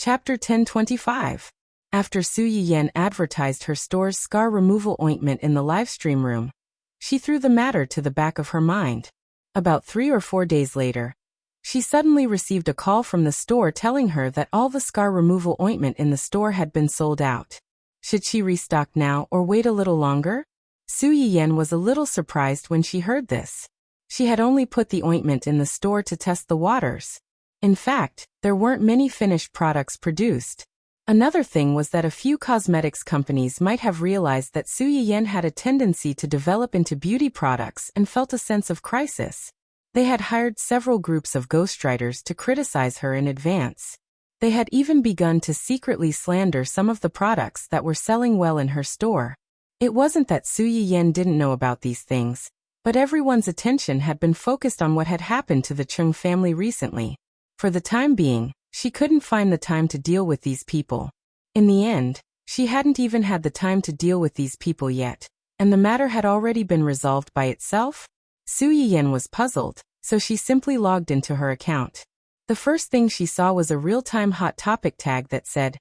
Chapter 1025. After Su Yiyan advertised her store's scar removal ointment in the livestream room, she threw the matter to the back of her mind. About 3 or 4 days later, she suddenly received a call from the store telling her that all the scar removal ointment in the store had been sold out. Should she restock now or wait a little longer? Su Yiyan was a little surprised when she heard this. She had only put the ointment in the store to test the waters. In fact, there weren't many finished products produced. Another thing was that a few cosmetics companies might have realized that Su Yiyan had a tendency to develop into beauty products and felt a sense of crisis. They had hired several groups of ghostwriters to criticize her in advance. They had even begun to secretly slander some of the products that were selling well in her store. It wasn't that Su Yiyan didn't know about these things, but everyone's attention had been focused on what had happened to the Chung family recently. For the time being, she couldn't find the time to deal with these people. In the end, she hadn't even had the time to deal with these people yet, and the matter had already been resolved by itself. Su Yiyan was puzzled, so she simply logged into her account. The first thing she saw was a real-time hot topic tag that said,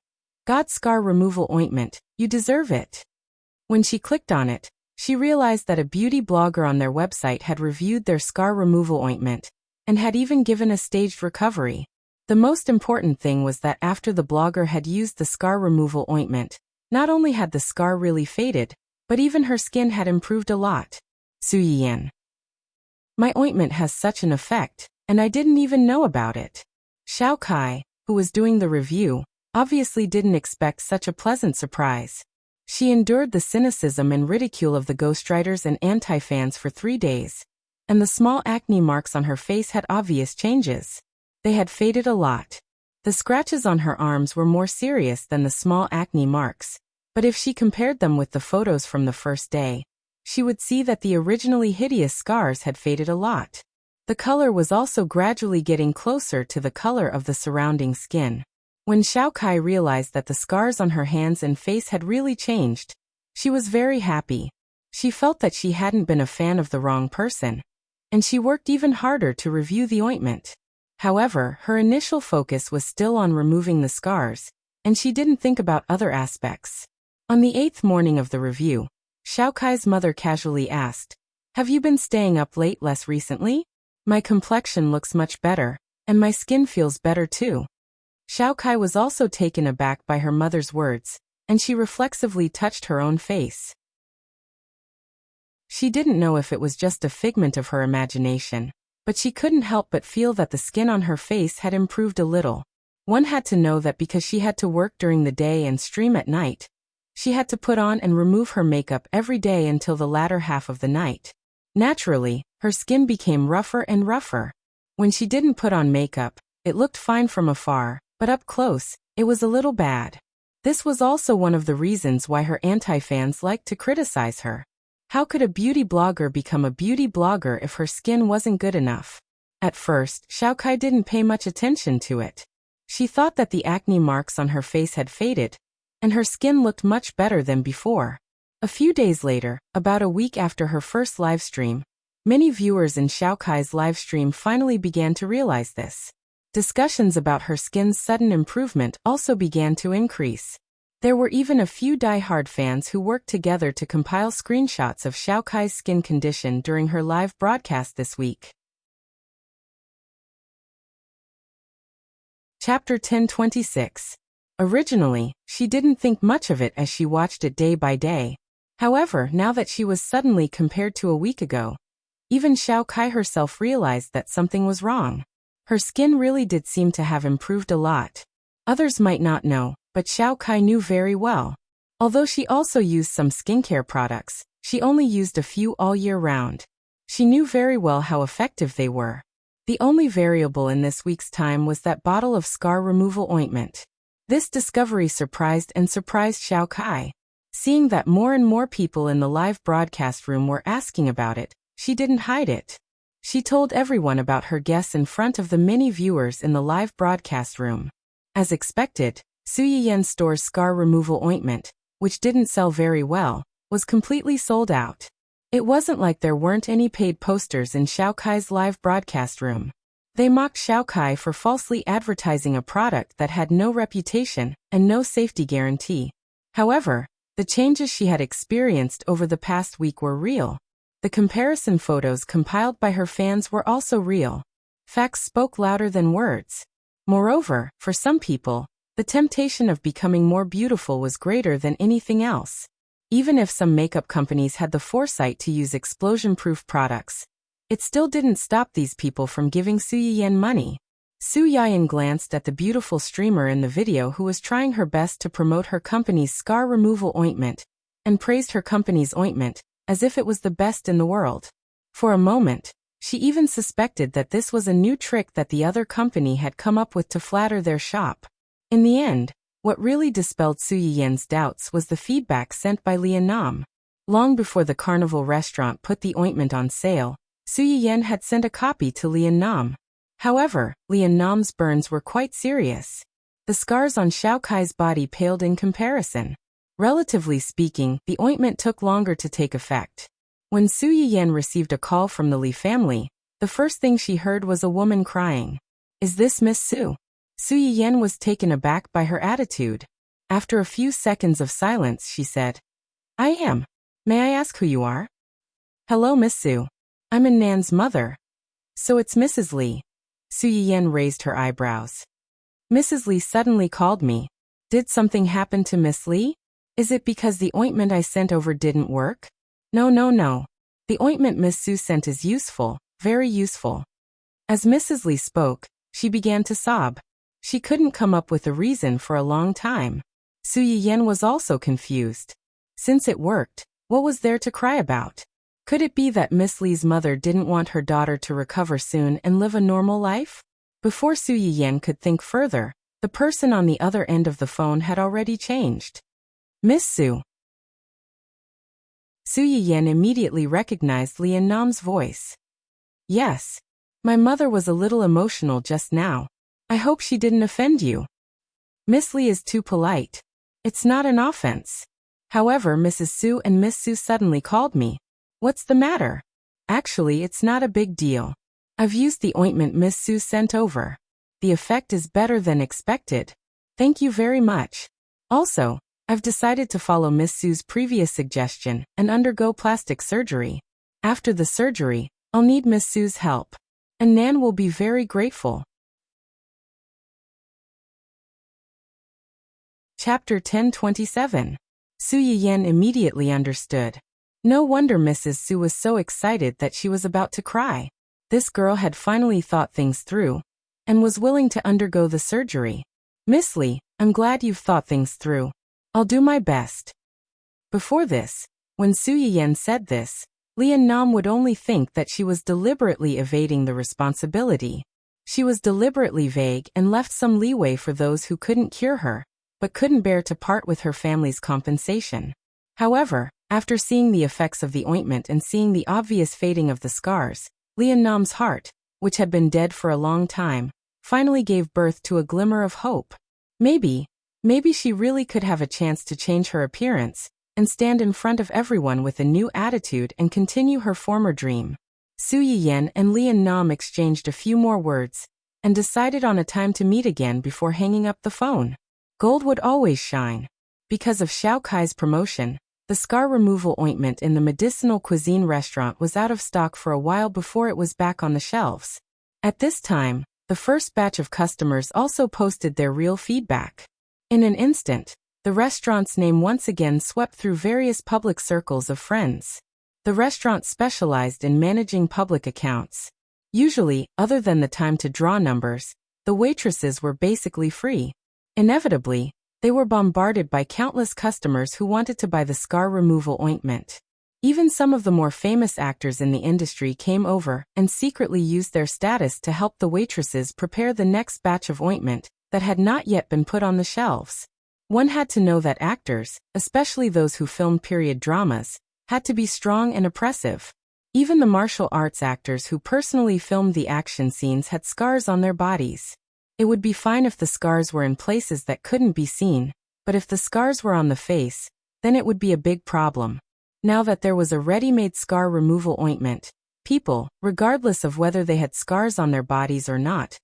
"God Scar Removal Ointment, you deserve it." When she clicked on it, she realized that a beauty blogger on their website had reviewed their scar removal ointment, and had even given a staged recovery. The most important thing was that after the blogger had used the scar removal ointment, not only had the scar really faded, but even her skin had improved a lot. Su Yiyan. My ointment has such an effect, and I didn't even know about it. Xiao Kai, who was doing the review, obviously didn't expect such a pleasant surprise. She endured the cynicism and ridicule of the ghostwriters and anti-fans for 3 days, and the small acne marks on her face had obvious changes. They had faded a lot. The scratches on her arms were more serious than the small acne marks, but if she compared them with the photos from the first day, she would see that the originally hideous scars had faded a lot. The color was also gradually getting closer to the color of the surrounding skin. When Xiao Kai realized that the scars on her hands and face had really changed, she was very happy. She felt that she hadn't been a fan of the wrong person, and she worked even harder to review the ointment. However, her initial focus was still on removing the scars, and she didn't think about other aspects. On the 8th morning of the review, Xiao Kai's mother casually asked, "Have you been staying up late less recently? My complexion looks much better, and my skin feels better too." Xiao Kai was also taken aback by her mother's words, and she reflexively touched her own face. She didn't know if it was just a figment of her imagination, but she couldn't help but feel that the skin on her face had improved a little. One had to know that because she had to work during the day and stream at night, she had to put on and remove her makeup every day until the latter half of the night. Naturally, her skin became rougher and rougher. When she didn't put on makeup, it looked fine from afar, but up close, it was a little bad. This was also one of the reasons why her anti-fans liked to criticize her. How could a beauty blogger become a beauty blogger if her skin wasn't good enough? At first, Xiao Kai didn't pay much attention to it. She thought that the acne marks on her face had faded, and her skin looked much better than before. A few days later, about a week after her first livestream, many viewers in Xiao Kai's livestream finally began to realize this. Discussions about her skin's sudden improvement also began to increase. There were even a few die-hard fans who worked together to compile screenshots of Xiao Kai's skin condition during her live broadcast this week. Chapter 1026. Originally, she didn't think much of it as she watched it day by day. However, now that she was suddenly compared to a week ago, even Xiao Kai herself realized that something was wrong. Her skin really did seem to have improved a lot. Others might not know, but Xiao Kai knew very well. Although she also used some skincare products, she only used a few all year round. She knew very well how effective they were. The only variable in this week's time was that bottle of scar removal ointment. This discovery surprised Xiao Kai. Seeing that more and more people in the live broadcast room were asking about it, she didn't hide it. She told everyone about her guess in front of the many viewers in the live broadcast room. As expected, Su Yiyan's store's scar removal ointment, which didn't sell very well, was completely sold out. It wasn't like there weren't any paid posters in Xiao Kai's live broadcast room. They mocked Xiaokai for falsely advertising a product that had no reputation and no safety guarantee. However, the changes she had experienced over the past week were real. The comparison photos compiled by her fans were also real. Facts spoke louder than words. Moreover, for some people, the temptation of becoming more beautiful was greater than anything else. Even if some makeup companies had the foresight to use explosion-proof products, it still didn't stop these people from giving Su Yiyan money. Su Yiyan glanced at the beautiful streamer in the video who was trying her best to promote her company's scar removal ointment, and praised her company's ointment as if it was the best in the world. For a moment, she even suspected that this was a new trick that the other company had come up with to flatter their shop. In the end, what really dispelled Su Yiyan's doubts was the feedback sent by Lian Nam. Long before the Carnival restaurant put the ointment on sale, Su Yiyan had sent a copy to Lian Nam. However, Lian Nam's burns were quite serious. The scars on Xiaokai's body paled in comparison. Relatively speaking, the ointment took longer to take effect. When Su Yiyan received a call from the Li family, the first thing she heard was a woman crying. "Is this Miss Su?" Su Yiyan was taken aback by her attitude. After a few seconds of silence, she said, "I am. May I ask who you are?" "Hello, Miss Su. I'm Nan's mother." "So it's Mrs. Li." Su Yiyan raised her eyebrows. "Mrs. Li suddenly called me. Did something happen to Miss Li? Is it because the ointment I sent over didn't work?" No. The ointment Miss Su sent is useful, very useful." As Mrs. Li spoke, she began to sob. She couldn't come up with a reason for a long time. Su Yiyan was also confused. Since it worked, what was there to cry about? Could it be that Miss Li's mother didn't want her daughter to recover soon and live a normal life? Before Su Yiyan could think further, the person on the other end of the phone had already changed. "Miss Su." Su Yiyan immediately recognized Lian Nam's voice. "Yes. My mother was a little emotional just now. I hope she didn't offend you." "Miss Li is too polite. It's not an offense. However, Mrs. Su and Miss Su suddenly called me. What's the matter?" "Actually, it's not a big deal. I've used the ointment Miss Su sent over. The effect is better than expected. Thank you very much. Also, I've decided to follow Miss Su's previous suggestion and undergo plastic surgery. After the surgery, I'll need Miss Su's help. And Nan will be very grateful." Chapter 10:27. Su Yiyan immediately understood. No wonder Mrs. Su was so excited that she was about to cry. This girl had finally thought things through, and was willing to undergo the surgery. "Miss Li, I'm glad you've thought things through. I'll do my best." Before this, when Su Yiyan said this, Lian Nam would only think that she was deliberately evading the responsibility. She was deliberately vague and left some leeway for those who couldn't cure her, but couldn't bear to part with her family's compensation. However, after seeing the effects of the ointment and seeing the obvious fading of the scars, Lian Nam's heart, which had been dead for a long time, finally gave birth to a glimmer of hope. Maybe she really could have a chance to change her appearance and stand in front of everyone with a new attitude and continue her former dream. Su Yiyan and Lian Nam exchanged a few more words and decided on a time to meet again before hanging up the phone. Gold would always shine. Because of Xiaokai's promotion, the scar removal ointment in the medicinal cuisine restaurant was out of stock for a while before it was back on the shelves. At this time, the first batch of customers also posted their real feedback. In an instant, the restaurant's name once again swept through various public circles of friends. The restaurant specialized in managing public accounts. Usually, other than the time to draw numbers, the waitresses were basically free. Inevitably, they were bombarded by countless customers who wanted to buy the scar removal ointment. Even some of the more famous actors in the industry came over and secretly used their status to help the waitresses prepare the next batch of ointment that had not yet been put on the shelves. One had to know that actors, especially those who filmed period dramas, had to be strong and oppressive. Even the martial arts actors who personally filmed the action scenes had scars on their bodies. It would be fine if the scars were in places that couldn't be seen, but if the scars were on the face, then it would be a big problem. Now that there was a ready-made scar removal ointment, People, regardless of whether they had scars on their bodies or not,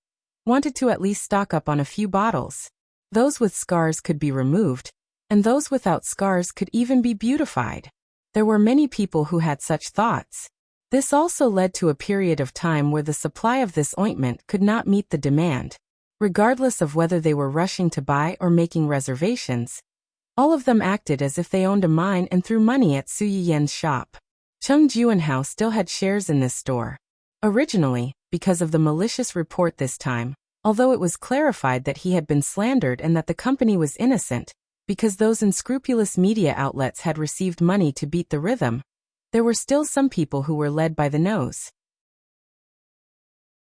wanted to at least stock up on a few bottles. Those with scars could be removed, and those without scars could even be beautified. There were many people who had such thoughts. This also led to a period of time where the supply of this ointment could not meet the demand. Regardless of whether they were rushing to buy or making reservations, all of them acted as if they owned a mine and threw money at Su Yiyan's shop. Cheng Juanhao still had shares in this store. Originally, because of the malicious report this time, although it was clarified that he had been slandered and that the company was innocent, because those unscrupulous media outlets had received money to beat the rhythm, there were still some people who were led by the nose.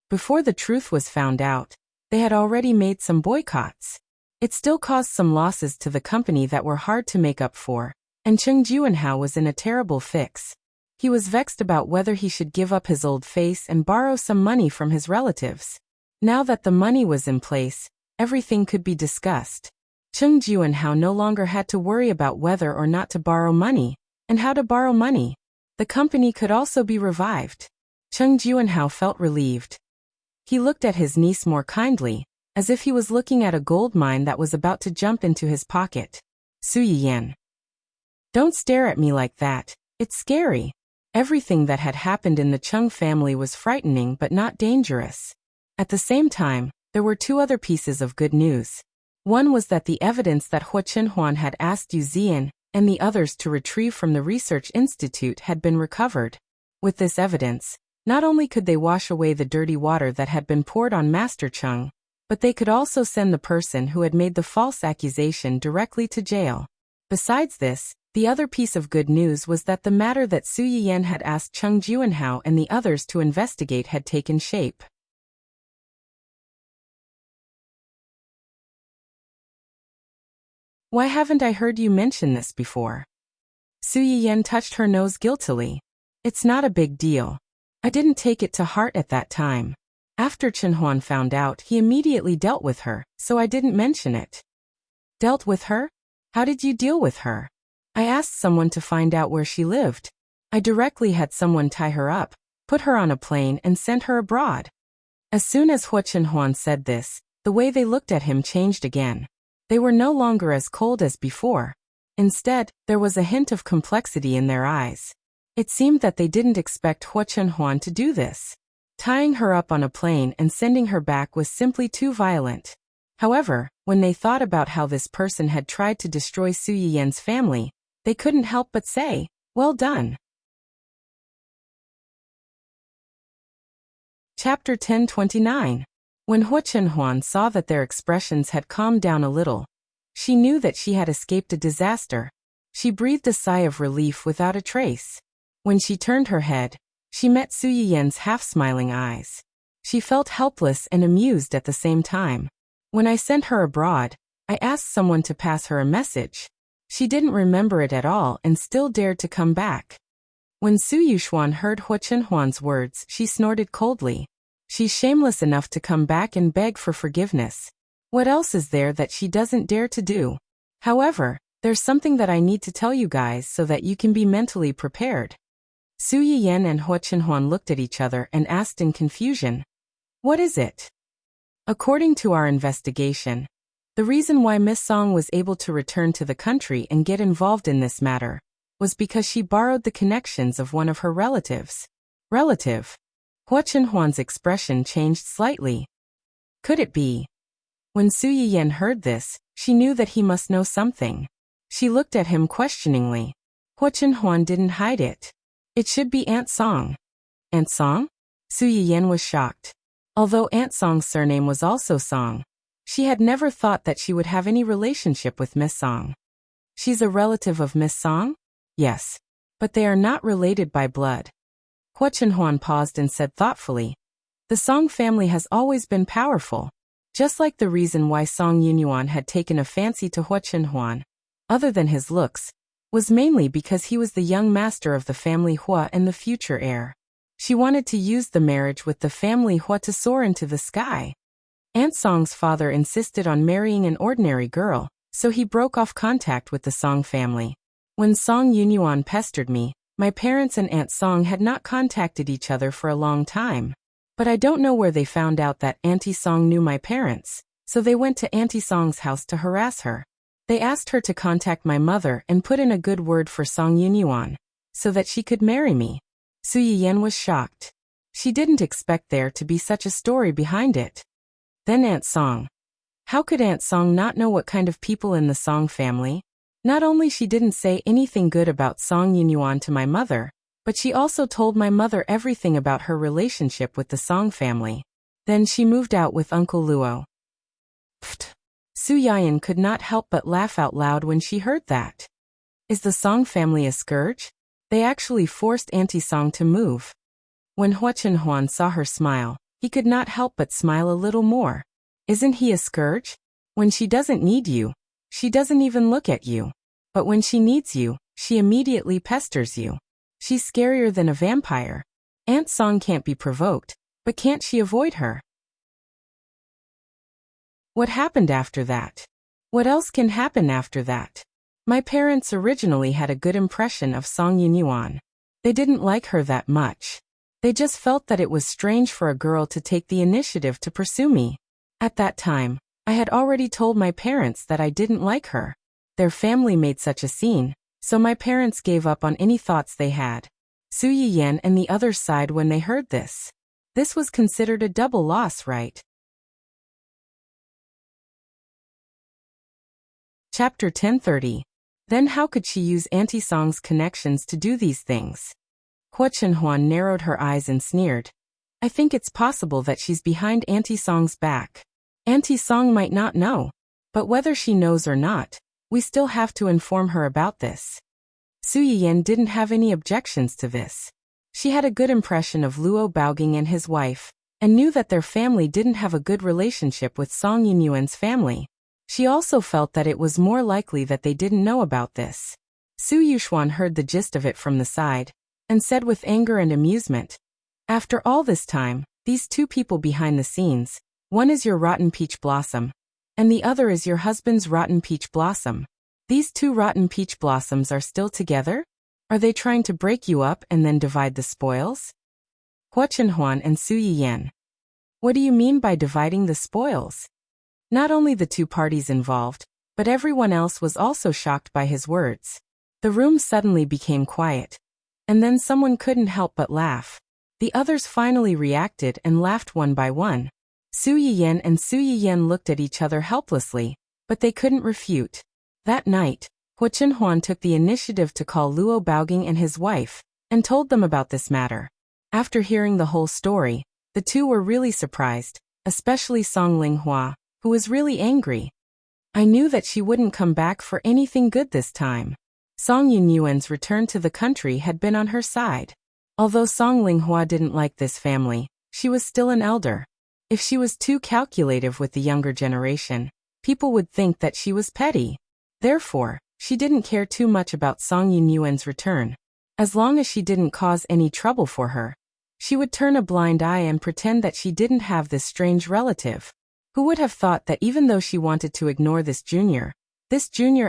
Before the truth was found out, they had already made some boycotts. It still caused some losses to the company that were hard to make up for, and Cheng Juanhao was in a terrible fix. He was vexed about whether he should give up his old face and borrow some money from his relatives. Now that the money was in place, everything could be discussed. Cheng Juanhao no longer had to worry about whether or not to borrow money, and how to borrow money. The company could also be revived. Cheng Juanhao felt relieved. He looked at his niece more kindly, as if he was looking at a gold mine that was about to jump into his pocket. Su Yiyan. Don't stare at me like that, it's scary. Everything that had happened in the Cheng family was frightening but not dangerous. At the same time, there were two other pieces of good news. One was that the evidence that Hua Chenhuan had asked Yu Zian and the others to retrieve from the research institute had been recovered. With this evidence, not only could they wash away the dirty water that had been poured on Master Cheng, but they could also send the person who had made the false accusation directly to jail. Besides this, the other piece of good news was that the matter that Su Yiyan had asked Cheng Juanhao and the others to investigate had taken shape. Why haven't I heard you mention this before? Su Yiyan touched her nose guiltily. It's not a big deal. I didn't take it to heart at that time. After Chenhuan found out, he immediately dealt with her, so I didn't mention it. Dealt with her? How did you deal with her? I asked someone to find out where she lived. I directly had someone tie her up, put her on a plane and sent her abroad. As soon as Hua Chenhuan said this, the way they looked at him changed again. They were no longer as cold as before. Instead, there was a hint of complexity in their eyes. It seemed that they didn't expect Hua Chenhuan to do this. Tying her up on a plane and sending her back was simply too violent. However, when they thought about how this person had tried to destroy Su Yiyan's family, they couldn't help but say, well done. Chapter 1029. When Hua Chenhuan saw that their expressions had calmed down a little, she knew that she had escaped a disaster. She breathed a sigh of relief without a trace. When she turned her head, she met Su Yiyan's half-smiling eyes. She felt helpless and amused at the same time. When I sent her abroad, I asked someone to pass her a message. She didn't remember it at all and still dared to come back. When Su Yuxuan heard Hua Chenhuan's words, she snorted coldly. She's shameless enough to come back and beg for forgiveness. What else is there that she doesn't dare to do? However, there's something that I need to tell you guys so that you can be mentally prepared. Su Yiyan and Hua Chenhuan looked at each other and asked in confusion, what is it? According to our investigation, the reason why Miss Song was able to return to the country and get involved in this matter was because she borrowed the connections of one of her relatives. Relative? Hua Chenhuan's expression changed slightly. Could it be? When Su Yiyan heard this, she knew that he must know something. She looked at him questioningly. Hua Chenhuan didn't hide it. It should be Aunt Song. Aunt Song? Su Yiyan was shocked. Although Aunt Song's surname was also Song, she had never thought that she would have any relationship with Miss Song. She's a relative of Miss Song? Yes. But they are not related by blood. Hua Chenhuan paused and said thoughtfully, the Song family has always been powerful. Just like the reason why Song Yunyuan had taken a fancy to Hua Chenhuan, other than his looks, was mainly because he was the young master of the family Hua and the future heir. She wanted to use the marriage with the family Hua to soar into the sky. Aunt Song's father insisted on marrying an ordinary girl, so he broke off contact with the Song family. When Song Yunyuan pestered me, My parents and Aunt Song had not contacted each other for a long time. But I don't know where they found out that Auntie Song knew my parents, so they went to Auntie Song's house to harass her. They asked her to contact my mother and put in a good word for Song Yunyuan, so that she could marry me. Su Yiyan was shocked. She didn't expect there to be such a story behind it. Then Aunt Song. How could Aunt Song not know what kind of people in the Song family? Not only she didn't say anything good about Song Yunyuan to my mother, but she also told my mother everything about her relationship with the Song family. Then she moved out with Uncle Luo. Pfft. Su Yiyan could not help but laugh out loud when she heard that. Is the Song family a scourge? They actually forced Auntie Song to move. When Hua Chenhuan saw her smile, he could not help but smile a little more. Isn't he a scourge? When she doesn't need you, she doesn't even look at you. But when she needs you, she immediately pesters you. She's scarier than a vampire. Aunt Song can't be provoked, but can't she avoid her? What happened after that? What else can happen after that? My parents originally had a good impression of Song Yunyuan. They didn't like her that much. They just felt that it was strange for a girl to take the initiative to pursue me. At that time, I had already told my parents that I didn't like her. Their family made such a scene, so my parents gave up on any thoughts they had. Su Yiyan and the others sighed when they heard this. This was considered a double loss, right? Chapter 1030. Then how could she use Auntie Song's connections to do these things? Hua Chenhuan narrowed her eyes and sneered. I think it's possible that she's behind Auntie Song's back. Auntie Song might not know, but whether she knows or not, we still have to inform her about this. Su Yiyan didn't have any objections to this. She had a good impression of Luo Baoging and his wife, and knew that their family didn't have a good relationship with Song Yunyuan's family. She also felt that it was more likely that they didn't know about this. Su Yuxuan heard the gist of it from the side, and said with anger and amusement, after all this time, these two people behind the scenes, one is your rotten peach blossom, and the other is your husband's rotten peach blossom. These two rotten peach blossoms are still together? Are they trying to break you up and then divide the spoils? Hua Chenhuan and Su Yiyan. What do you mean by dividing the spoils? Not only the two parties involved, but everyone else was also shocked by his words. The room suddenly became quiet. And then someone couldn't help but laugh. The others finally reacted and laughed one by one. Su Yiyan and Su Yiyan looked at each other helplessly, but they couldn't refute. That night, Hua Chenhuan took the initiative to call Luo Baoging and his wife, and told them about this matter. After hearing the whole story, the two were really surprised, especially Song Linghua, who was really angry. I knew that she wouldn't come back for anything good this time. Song Yunyuan's return to the country had been on her side. Although Song Linghua didn't like this family, she was still an elder. If she was too calculative with the younger generation, people would think that she was petty. Therefore, she didn't care too much about Song Yunyuan's return. As long as she didn't cause any trouble for her, she would turn a blind eye and pretend that she didn't have this strange relative. Who would have thought that even though she wanted to ignore this junior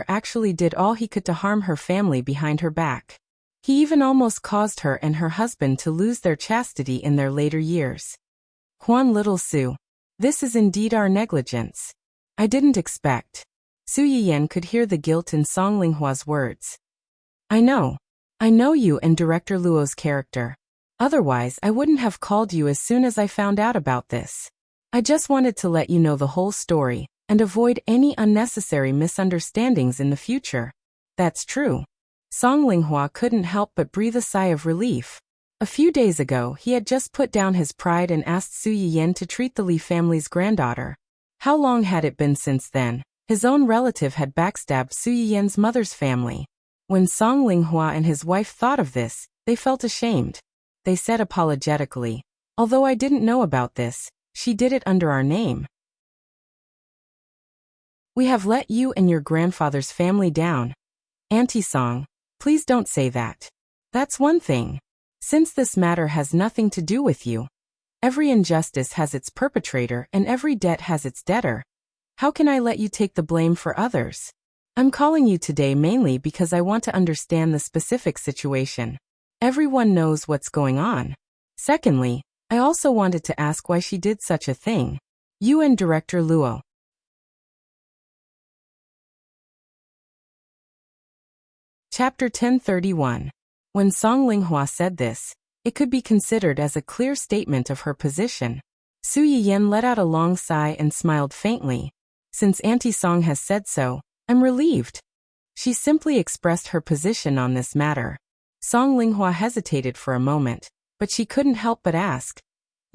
actually did all he could to harm her family behind her back. He even almost caused her and her husband to lose their chastity in their later years. Huan Little Su. This is indeed our negligence. I didn't expect. Su Yiyan could hear the guilt in Song Linghua's words. I know you and Director Luo's character. Otherwise I wouldn't have called you as soon as I found out about this. I just wanted to let you know the whole story, and avoid any unnecessary misunderstandings in the future. That's true. Song Linghua couldn't help but breathe a sigh of relief. A few days ago he had just put down his pride and asked Su Yiyan to treat the Li family's granddaughter. How long had it been since then? His own relative had backstabbed Su Yiyan's mother's family. When Song Linghua and his wife thought of this, they felt ashamed. They said apologetically, although I didn't know about this, she did it under our name. We have let you and your grandfather's family down. Auntie Song, please don't say that. That's one thing. Since this matter has nothing to do with you. Every injustice has its perpetrator and every debt has its debtor. How can I let you take the blame for others? I'm calling you today mainly because I want to understand the specific situation. Everyone knows what's going on. Secondly, I also wanted to ask why she did such a thing. You and Director Luo. Chapter 1031. When Song Linghua said this, it could be considered as a clear statement of her position. Su Yiyan let out a long sigh and smiled faintly. Since Auntie Song has said so, I'm relieved. She simply expressed her position on this matter. Song Linghua hesitated for a moment, but she couldn't help but ask.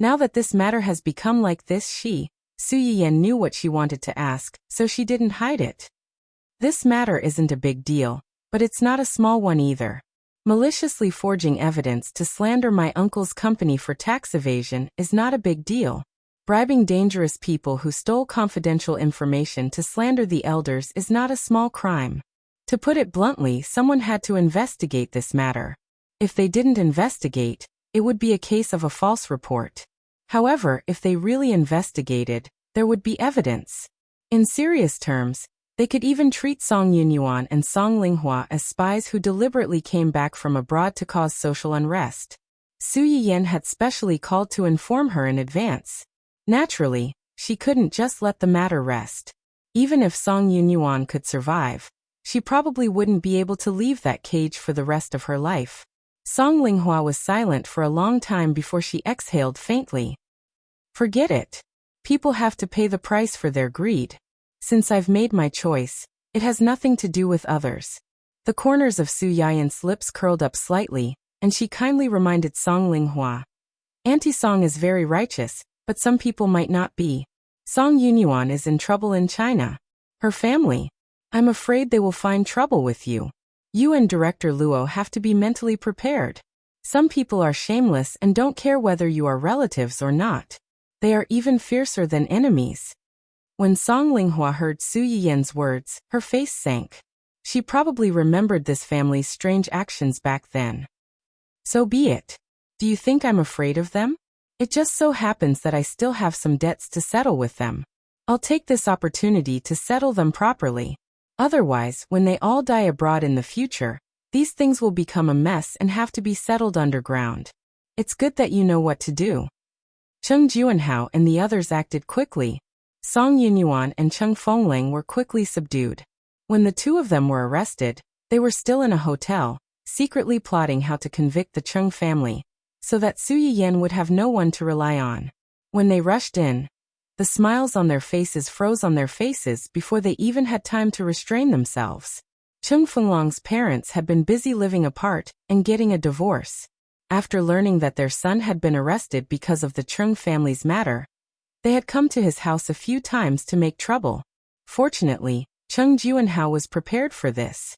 Now that this matter has become like this, Su Yiyan knew what she wanted to ask, so she didn't hide it. This matter isn't a big deal, but it's not a small one either. Maliciously forging evidence to slander my uncle's company for tax evasion is not a big deal. Bribing dangerous people who stole confidential information to slander the elders is not a small crime. To put it bluntly, someone had to investigate this matter. If they didn't investigate, it would be a case of a false report. However, if they really investigated, there would be evidence. In serious terms, they could even treat Song Yunyuan and Song Linghua as spies who deliberately came back from abroad to cause social unrest. Su Yiyan had specially called to inform her in advance. Naturally, she couldn't just let the matter rest. Even if Song Yunyuan could survive, she probably wouldn't be able to leave that cage for the rest of her life. Song Linghua was silent for a long time before she exhaled faintly. Forget it. People have to pay the price for their greed. Since I've made my choice, it has nothing to do with others. The corners of Su Yiyan's lips curled up slightly, and she kindly reminded Song Linghua. Auntie Song is very righteous, but some people might not be. Song Yunyuan is in trouble in China. Her family. I'm afraid they will find trouble with you. You and Director Luo have to be mentally prepared. Some people are shameless and don't care whether you are relatives or not. They are even fiercer than enemies. When Song Linghua heard Su Yiyan's words, her face sank. She probably remembered this family's strange actions back then. So be it. Do you think I'm afraid of them? It just so happens that I still have some debts to settle with them. I'll take this opportunity to settle them properly. Otherwise, when they all die abroad in the future, these things will become a mess and have to be settled underground. It's good that you know what to do. Cheng Juanhao and the others acted quickly. Song Yunyuan and Cheng Fengling were quickly subdued. When the two of them were arrested, they were still in a hotel, secretly plotting how to convict the Cheng family, so that Su Yiyan would have no one to rely on. When they rushed in, the smiles on their faces froze on their faces before they even had time to restrain themselves. Cheng Fenglong's parents had been busy living apart and getting a divorce. After learning that their son had been arrested because of the Cheng family's matter, they had come to his house a few times to make trouble. Fortunately, Cheng Juanhao was prepared for this.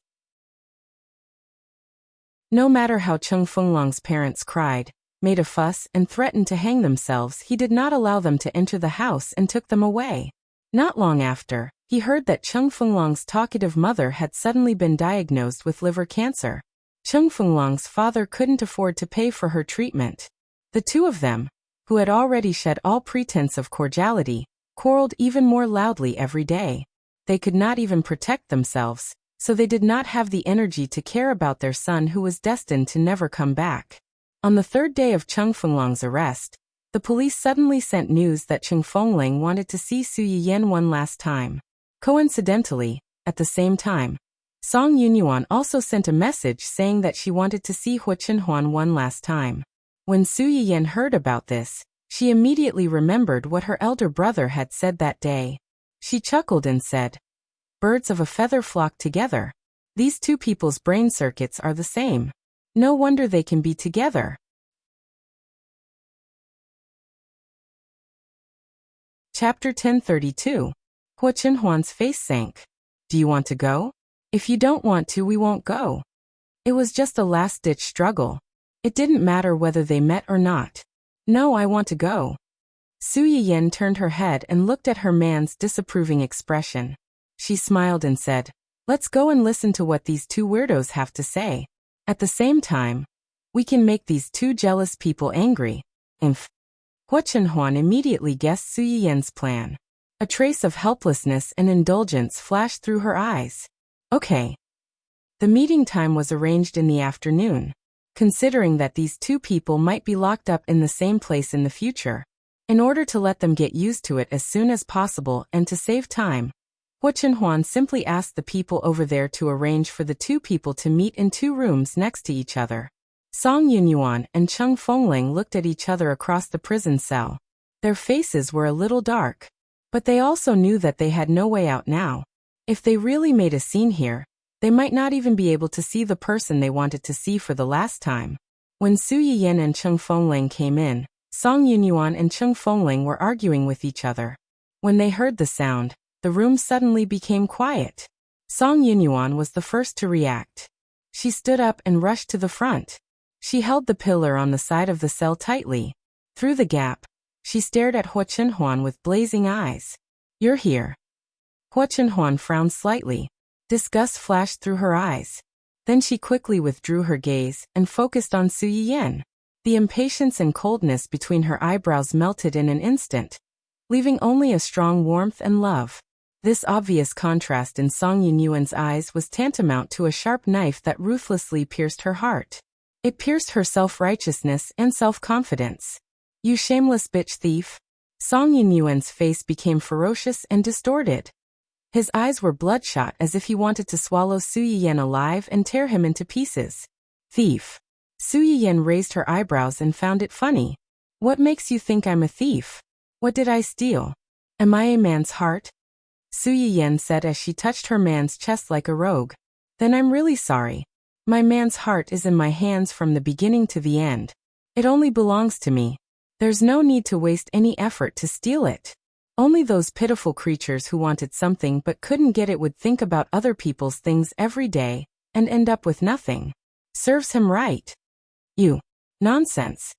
No matter how Cheng Fenglong's parents cried, made a fuss and threatened to hang themselves, he did not allow them to enter the house and took them away. Not long after, he heard that Cheng Fenglong's talkative mother had suddenly been diagnosed with liver cancer. Cheng Fenglong's father couldn't afford to pay for her treatment. The two of them, who had already shed all pretense of cordiality, quarreled even more loudly every day. They could not even protect themselves, so they did not have the energy to care about their son who was destined to never come back. On the third day of Cheng Fenglong's arrest, the police suddenly sent news that Cheng Fengling wanted to see Su Yiyan one last time. Coincidentally, at the same time, Song Yunyuan also sent a message saying that she wanted to see Hu Chenhuan one last time. When Su Yiyan heard about this, she immediately remembered what her elder brother had said that day. She chuckled and said, "Birds of a feather flock together. These two people's brain circuits are the same. No wonder they can be together." Chapter 1032. Hu Chenhuan's face sank. Do you want to go? If you don't want to, we won't go. It was just a last-ditch struggle. It didn't matter whether they met or not. No, I want to go. Su Yiyan turned her head and looked at her man's disapproving expression. She smiled and said, "Let's go and listen to what these two weirdos have to say. At the same time, we can make these two jealous people angry." Hu Chenhuan immediately guessed Su Yiyan's plan. A trace of helplessness and indulgence flashed through her eyes. Okay. The meeting time was arranged in the afternoon. considering that these two people might be locked up in the same place in the future. In order to let them get used to it as soon as possible and to save time, Hua Chenhuan simply asked the people over there to arrange for the two people to meet in 2 rooms next to each other. Song Yunyuan and Cheng Fengling looked at each other across the prison cell. Their faces were a little dark, but they also knew that they had no way out now. If they really made a scene here, they might not even be able to see the person they wanted to see for the last time. When Su Yiyan and Cheng Fengling came in, Song Yunyuan and Cheng Fengling were arguing with each other. When they heard the sound, the room suddenly became quiet. Song Yunyuan was the first to react. She stood up and rushed to the front. She held the pillar on the side of the cell tightly. Through the gap, she stared at Hua Chenhuan with blazing eyes. "You're here." Hua Chenhuan frowned slightly. Disgust flashed through her eyes. Then she quickly withdrew her gaze and focused on Su Yiyan. The impatience and coldness between her eyebrows melted in an instant, leaving only a strong warmth and love. This obvious contrast in Song Yunyuan's eyes was tantamount to a sharp knife that ruthlessly pierced her heart. It pierced her self-righteousness and self-confidence. "You shameless bitch thief." Song Yunyuan's face became ferocious and distorted. His eyes were bloodshot as if he wanted to swallow Su Yiyan alive and tear him into pieces. "Thief." Su Yiyan raised her eyebrows and found it funny. "What makes you think I'm a thief? What did I steal? Am I a man's heart?" Su Yiyan said as she touched her man's chest like a rogue. "Then I'm really sorry. My man's heart is in my hands from the beginning to the end. It only belongs to me. There's no need to waste any effort to steal it. Only those pitiful creatures who wanted something but couldn't get it would think about other people's things every day and end up with nothing. Serves him right." "You. Nonsense."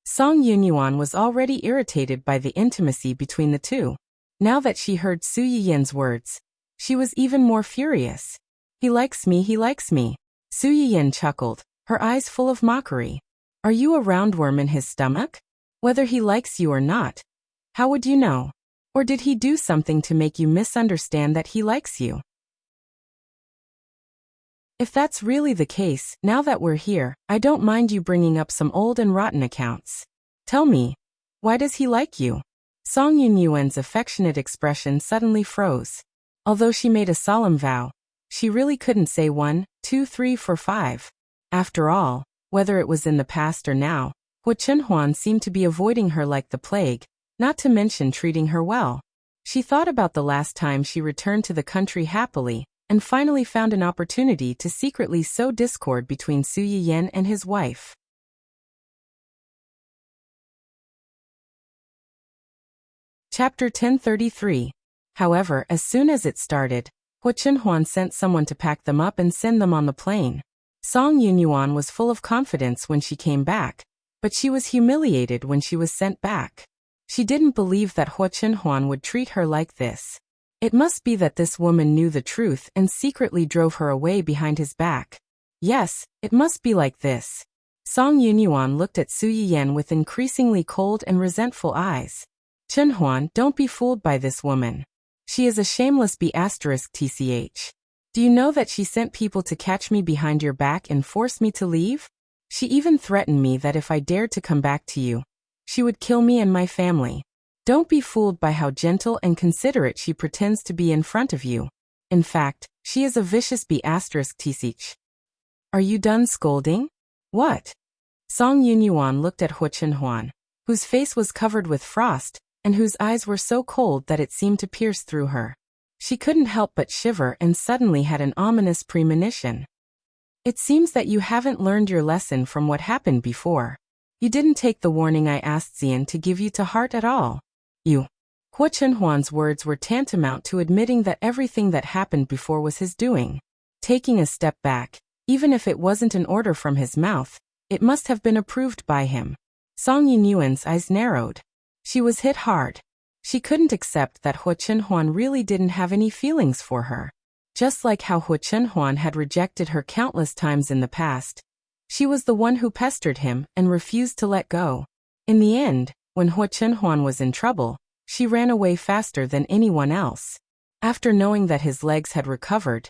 Song Yunyuan was already irritated by the intimacy between the two. Now that she heard Su Yiyan's words, she was even more furious. He likes me, he likes me." Su Yiyan chuckled, her eyes full of mockery. "Are you a roundworm in his stomach? Whether he likes you or not, how would you know? Or did he do something to make you misunderstand that he likes you? If that's really the case, now that we're here, I don't mind you bringing up some old and rotten accounts. Tell me, why does he like you?" Song Yunyuan's affectionate expression suddenly froze. Although she made a solemn vow, she really couldn't say 1, 2, 3, 4, 5. After all, whether it was in the past or now, Hua Chenhuan seemed to be avoiding her like the plague, not to mention treating her well. She thought about the last time she returned to the country happily, and finally found an opportunity to secretly sow discord between Su Yiyan and his wife. Chapter 1033. However, as soon as it started, Hua Chenhuan sent someone to pack them up and send them on the plane. Song Yunyuan was full of confidence when she came back, but she was humiliated when she was sent back. She didn't believe that Hua Chenhuan would treat her like this. It must be that this woman knew the truth and secretly drove her away behind his back. Yes, it must be like this. Song Yunyuan looked at Su Yiyan with increasingly cold and resentful eyes. "Chenhuan, don't be fooled by this woman. She is a shameless b*tch. Do you know that she sent people to catch me behind your back and force me to leave? She even threatened me that if I dared to come back to you, she would kill me and my family. Don't be fooled by how gentle and considerate she pretends to be in front of you. In fact, she is a vicious b*tch. Are you done scolding? What?" Song Yunyuan looked at Hua Chenhuan, whose face was covered with frost, and whose eyes were so cold that it seemed to pierce through her. She couldn't help but shiver and suddenly had an ominous premonition. "It seems that you haven't learned your lesson from what happened before. You didn't take the warning I asked Xian to give you to heart at all. You." Hua Chenhuan's words were tantamount to admitting that everything that happened before was his doing. Taking a step back, even if it wasn't an order from his mouth, it must have been approved by him. Song Yunyuan's eyes narrowed. She was hit hard. She couldn't accept that Hua Chenhuan really didn't have any feelings for her. Just like how Hua Chenhuan had rejected her countless times in the past, she was the one who pestered him and refused to let go. In the end, when Hua Chenhuan was in trouble, she ran away faster than anyone else. After knowing that his legs had recovered,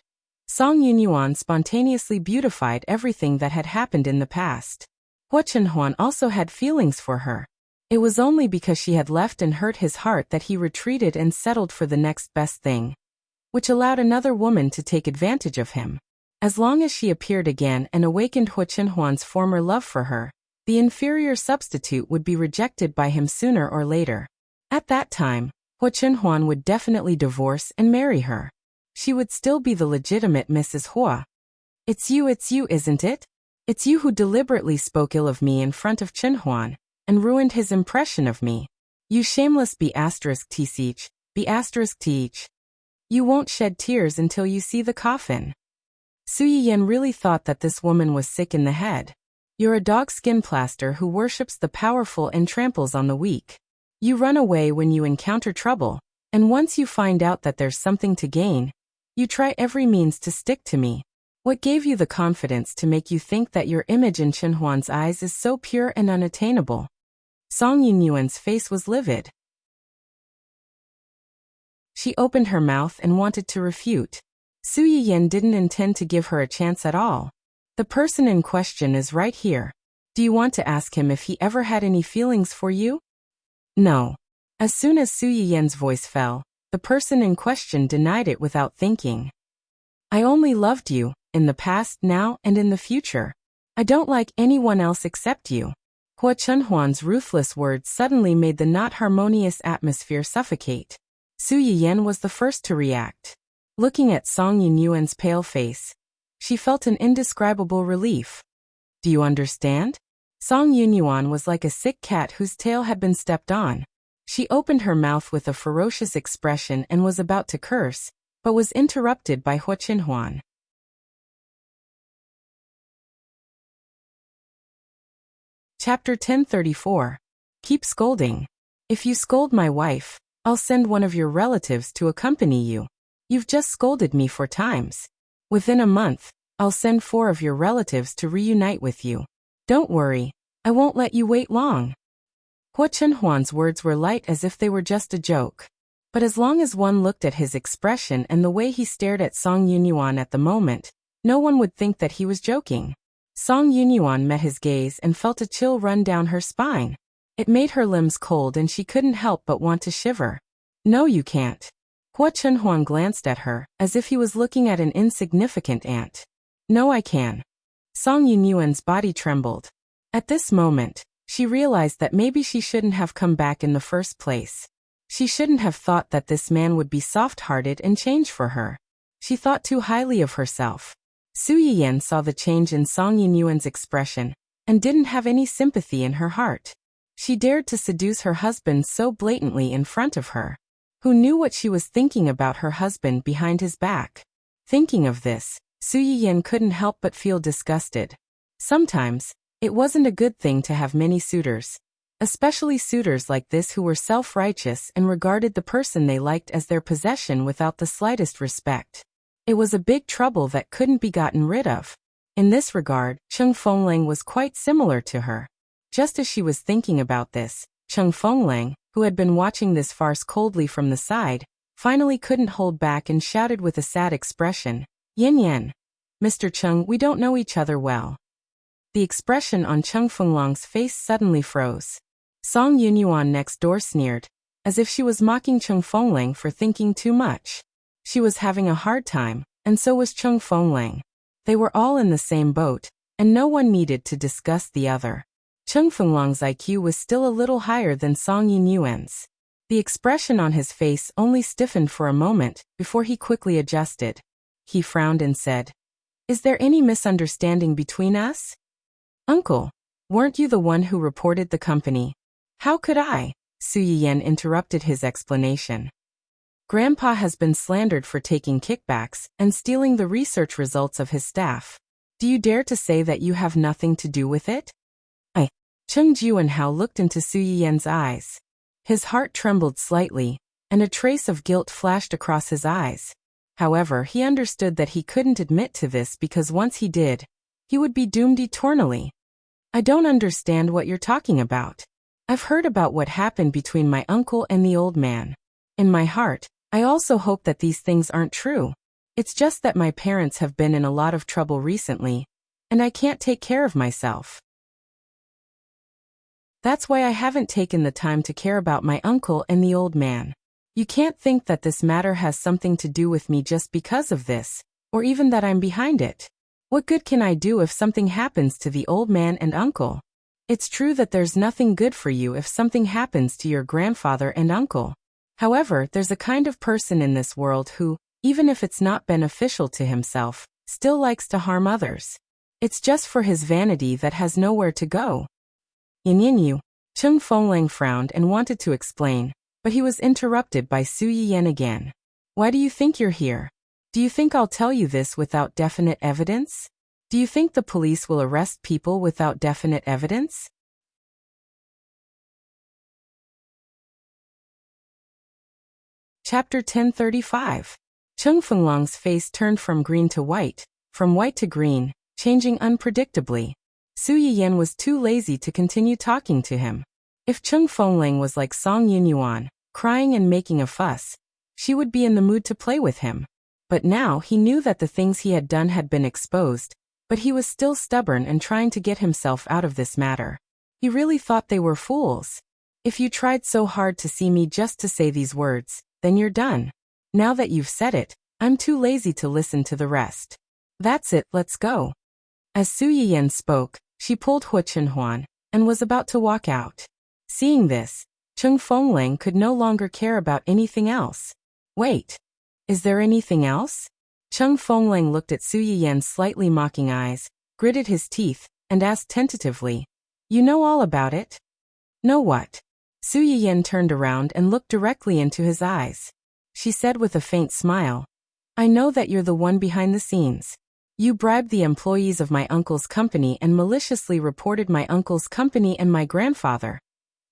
Song Yunyuan spontaneously beautified everything that had happened in the past. Hua Chenhuan also had feelings for her. It was only because she had left and hurt his heart that he retreated and settled for the next best thing, which allowed another woman to take advantage of him. As long as she appeared again and awakened Hua Chenhuan's former love for her, the inferior substitute would be rejected by him sooner or later. At that time, Hua Chenhuan would definitely divorce and marry her. She would still be the legitimate Mrs. Hua. It's you, isn't it? It's you who deliberately spoke ill of me in front of Chenhuan and ruined his impression of me. You shameless B*TH. You won't shed tears until you see the coffin. Su Yiyan really thought that this woman was sick in the head. You're a dog skin plaster who worships the powerful and tramples on the weak. You run away when you encounter trouble, and once you find out that there's something to gain, you try every means to stick to me. What gave you the confidence to make you think that your image in Chenhuan's eyes is so pure and unattainable? Song Yunyuan's face was livid. She opened her mouth and wanted to refute. Su Yiyan didn't intend to give her a chance at all. The person in question is right here. Do you want to ask him if he ever had any feelings for you? No. As soon as Su Yiyan's voice fell, the person in question denied it without thinking. I only loved you, in the past, now, and in the future. I don't like anyone else except you. Hua Chenhuan's ruthless words suddenly made the not harmonious atmosphere suffocate. Su Yiyan was the first to react. Looking at Song Yunyuan's pale face, she felt an indescribable relief. Do you understand? Song Yunyuan was like a sick cat whose tail had been stepped on. She opened her mouth with a ferocious expression and was about to curse, but was interrupted by Hua Chenhuan. Chapter 1034. Keep scolding. If you scold my wife, I'll send one of your relatives to accompany you. You've just scolded me 4 times. Within a month, I'll send 4 of your relatives to reunite with you. Don't worry, I won't let you wait long. Hua Chenhuan's words were light as if they were just a joke. But as long as one looked at his expression and the way he stared at Song Yunyuan at the moment, no one would think that he was joking. Song Yunyuan met his gaze and felt a chill run down her spine. It made her limbs cold and she couldn't help but want to shiver. No, you can't. Hua Chenhuan glanced at her, as if he was looking at an insignificant ant. No, I can. Song Yunyuan's body trembled. At this moment, she realized that maybe she shouldn't have come back in the first place. She shouldn't have thought that this man would be soft-hearted and change for her. She thought too highly of herself. Su Yiyan saw the change in Song Yunyuan's expression, and didn't have any sympathy in her heart. She dared to seduce her husband so blatantly in front of her. Who knew what she was thinking about her husband behind his back? Thinking of this, Su Yiyan couldn't help but feel disgusted. Sometimes, it wasn't a good thing to have many suitors. Especially suitors like this who were self-righteous and regarded the person they liked as their possession without the slightest respect. It was a big trouble that couldn't be gotten rid of. In this regard, Cheng Fenglang was quite similar to her. Just as she was thinking about this, Cheng Fenglang, who had been watching this farce coldly from the side, finally couldn't hold back and shouted with a sad expression, Yin Yan. Mr. Cheng, we don't know each other well. The expression on Cheng Fenglang's face suddenly froze. Song Yunyuan next door sneered, as if she was mocking Cheng Fenglang for thinking too much. She was having a hard time, and so was Cheng Fenglang. They were all in the same boat, and no one needed to discuss the other. Cheng Fenglang's IQ was still a little higher than Song Yunyuan's. The expression on his face only stiffened for a moment, before he quickly adjusted. He frowned and said, Is there any misunderstanding between us? Uncle, weren't you the one who reported the company? How could I? Su Yiyan interrupted his explanation. Grandpa has been slandered for taking kickbacks and stealing the research results of his staff. Do you dare to say that you have nothing to do with it? Cheng Juanhao looked into Su Yiyan's eyes. His heart trembled slightly, and a trace of guilt flashed across his eyes. However, he understood that he couldn't admit to this because once he did, he would be doomed eternally. I don't understand what you're talking about. I've heard about what happened between my uncle and the old man. In my heart, I also hope that these things aren't true. It's just that my parents have been in a lot of trouble recently, and I can't take care of myself. That's why I haven't taken the time to care about my uncle and the old man. You can't think that this matter has something to do with me just because of this, or even that I'm behind it. What good can I do if something happens to the old man and uncle? It's true that there's nothing good for you if something happens to your grandfather and uncle. However, there's a kind of person in this world who, even if it's not beneficial to himself, still likes to harm others. It's just for his vanity that has nowhere to go. Yin, Cheng Fengling frowned and wanted to explain, but he was interrupted by Su Yiyan again. Why do you think you're here? Do you think I'll tell you this without definite evidence? Do you think the police will arrest people without definite evidence? Chapter 1035. Cheng Fenglong's face turned from green to white, from white to green, changing unpredictably. Su Yiyan was too lazy to continue talking to him. If Cheng Fengling was like Song Yunyuan, crying and making a fuss, she would be in the mood to play with him. But now he knew that the things he had done had been exposed, but he was still stubborn and trying to get himself out of this matter. He really thought they were fools. If you tried so hard to see me just to say these words, then you're done. Now that you've said it, I'm too lazy to listen to the rest. That's it, let's go. As Su Yiyan spoke, she pulled Hu Chenhuan and was about to walk out. Seeing this, Cheng Fengling could no longer care about anything else. Wait. Is there anything else? Cheng Fengling looked at Su Yiyan's slightly mocking eyes, gritted his teeth, and asked tentatively, You know all about it? Know what? Su Yiyan turned around and looked directly into his eyes. She said with a faint smile, I know that you're the one behind the scenes. You bribed the employees of my uncle's company and maliciously reported my uncle's company and my grandfather,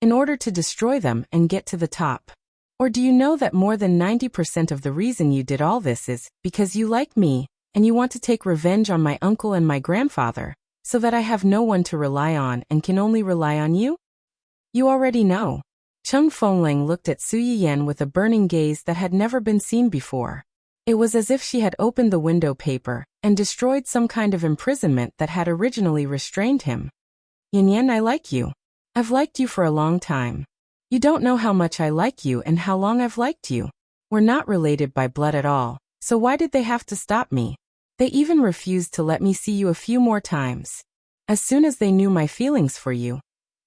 in order to destroy them and get to the top. Or do you know that more than 90% of the reason you did all this is because you like me, and you want to take revenge on my uncle and my grandfather, so that I have no one to rely on and can only rely on you? You already know. Cheng Fengling looked at Su Yiyan with a burning gaze that had never been seen before. It was as if she had opened the window paper and destroyed some kind of imprisonment that had originally restrained him. Yin, I like you. I've liked you for a long time. You don't know how much I like you and how long I've liked you. We're not related by blood at all, so why did they have to stop me? They even refused to let me see you a few more times. As soon as they knew my feelings for you,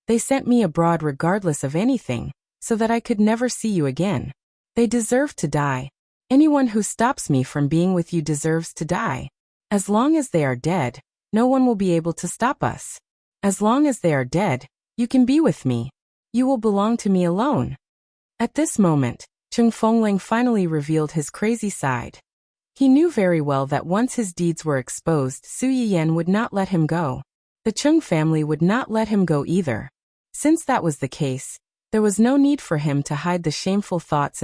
they sent me abroad regardless of anything, so that I could never see you again. They deserve to die. Anyone who stops me from being with you deserves to die. As long as they are dead, no one will be able to stop us. As long as they are dead, you can be with me. You will belong to me alone. At this moment, Cheng Fengling finally revealed his crazy side. He knew very well that once his deeds were exposed, Su Yiyan would not let him go. The Cheng family would not let him go either. Since that was the case, there was no need for him to hide the shameful thoughts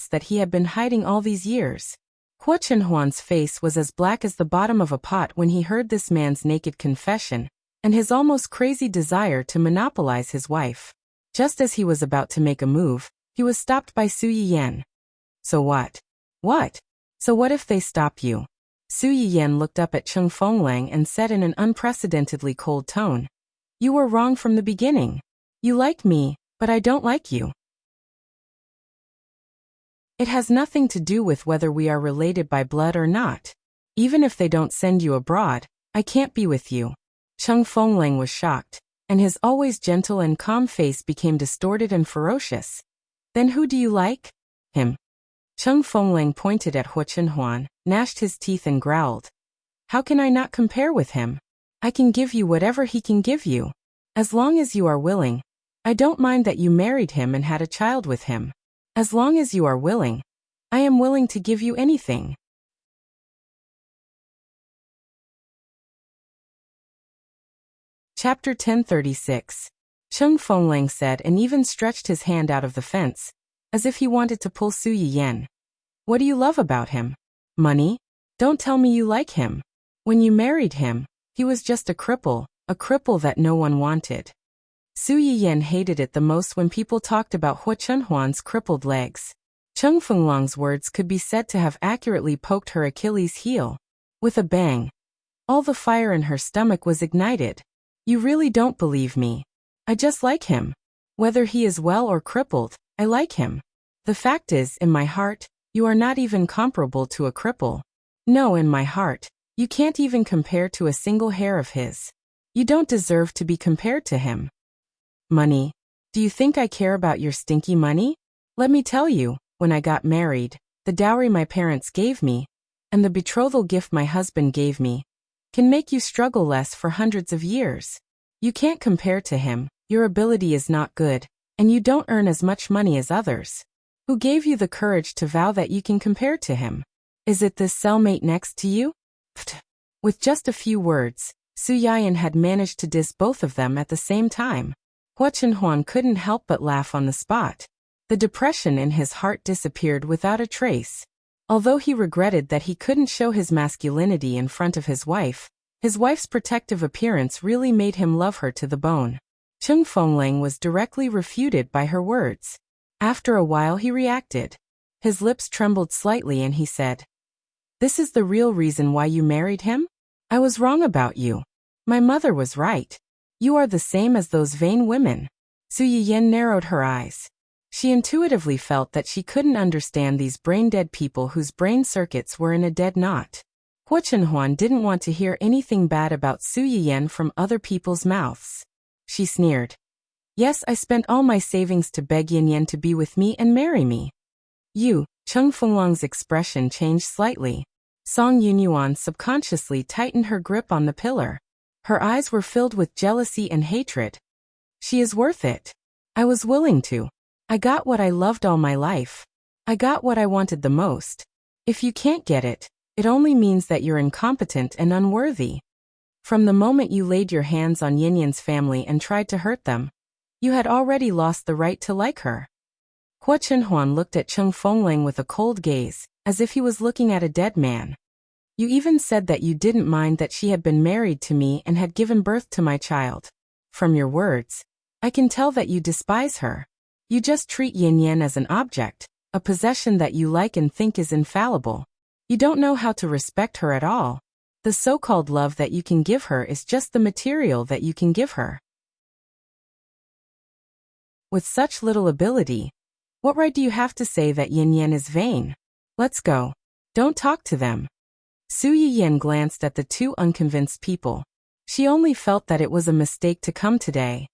that he had been hiding all these years. Hu Chenhuan's face was as black as the bottom of a pot when he heard this man's naked confession, and his almost crazy desire to monopolize his wife. Just as he was about to make a move, he was stopped by Su Yiyan. So what? What? So what if they stop you? Su Yiyan looked up at Cheng Fengling and said in an unprecedentedly cold tone, You were wrong from the beginning. You like me, but I don't like you. It has nothing to do with whether we are related by blood or not. Even if they don't send you abroad, I can't be with you. Cheng Fengling was shocked, and his always gentle and calm face became distorted and ferocious. Then who do you like? Him. Cheng Fengling pointed at Hu Chenhuan, gnashed his teeth and growled. How can I not compare with him? I can give you whatever he can give you. As long as you are willing. I don't mind that you married him and had a child with him. As long as you are willing. I am willing to give you anything. Chapter 1036. Cheng Fengling said and even stretched his hand out of the fence, as if he wanted to pull Su Yiyan. What do you love about him? Money? Don't tell me you like him. When you married him, he was just a cripple that no one wanted. Su Yiyan hated it the most when people talked about Hu Chenhuan's crippled legs. Chung Fenglong's words could be said to have accurately poked her Achilles' heel. With a bang, all the fire in her stomach was ignited. You really don't believe me. I just like him. Whether he is well or crippled, I like him. The fact is, in my heart, you are not even comparable to a cripple. No, in my heart, you can't even compare to a single hair of his. You don't deserve to be compared to him. Money. Do you think I care about your stinky money? Let me tell you, when I got married, the dowry my parents gave me, and the betrothal gift my husband gave me, can make you struggle less for hundreds of years. You can't compare to him, your ability is not good, and you don't earn as much money as others. Who gave you the courage to vow that you can compare to him? Is it this cellmate next to you? Pfft. With just a few words, Su Yayan had managed to diss both of them at the same time. Hua Chenhuan couldn't help but laugh on the spot. The depression in his heart disappeared without a trace. Although he regretted that he couldn't show his masculinity in front of his wife's protective appearance really made him love her to the bone. Chung Fenglang was directly refuted by her words. After a while he reacted. His lips trembled slightly and he said, "This is the real reason why you married him? I was wrong about you. My mother was right. You are the same as those vain women." Su Yiyen narrowed her eyes. She intuitively felt that she couldn't understand these brain-dead people whose brain circuits were in a dead knot. Hua Chenhuan didn't want to hear anything bad about Su Yiyen from other people's mouths. She sneered. "Yes, I spent all my savings to beg Yin Yen to be with me and marry me." You, Chung Fenglong's expression changed slightly. Song Yunyuan subconsciously tightened her grip on the pillar. Her eyes were filled with jealousy and hatred. She is worth it. I was willing to. I got what I loved all my life. I got what I wanted the most. If you can't get it, it only means that you're incompetent and unworthy. From the moment you laid your hands on Yin Yan's family and tried to hurt them, you had already lost the right to like her. Hua Chenhuan looked at Chung Fenglang with a cold gaze, as if he was looking at a dead man. You even said that you didn't mind that she had been married to me and had given birth to my child. From your words, I can tell that you despise her. You just treat Yin Yan as an object, a possession that you like and think is infallible. You don't know how to respect her at all. The so-called love that you can give her is just the material that you can give her. With such little ability, what right do you have to say that Yin Yan is vain? Let's go. Don't talk to them. Su Yiyen glanced at the two unconvinced people. She only felt that it was a mistake to come today.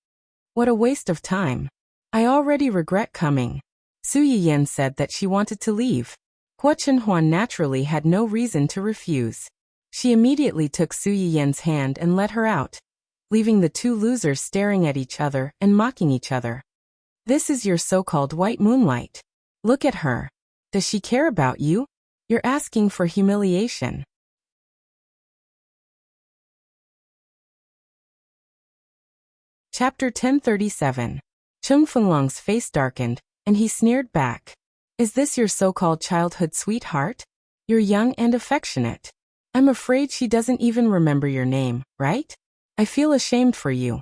What a waste of time. I already regret coming. Su Yiyen said that she wanted to leave. Hua Chenhuan naturally had no reason to refuse. She immediately took Su Yiyen's hand and led her out, leaving the two losers staring at each other and mocking each other. This is your so-called white moonlight. Look at her. Does she care about you? You're asking for humiliation. Chapter 1037. Chung Fenglong's face darkened, and he sneered back. Is this your so-called childhood sweetheart? You're young and affectionate. I'm afraid she doesn't even remember your name, right? I feel ashamed for you.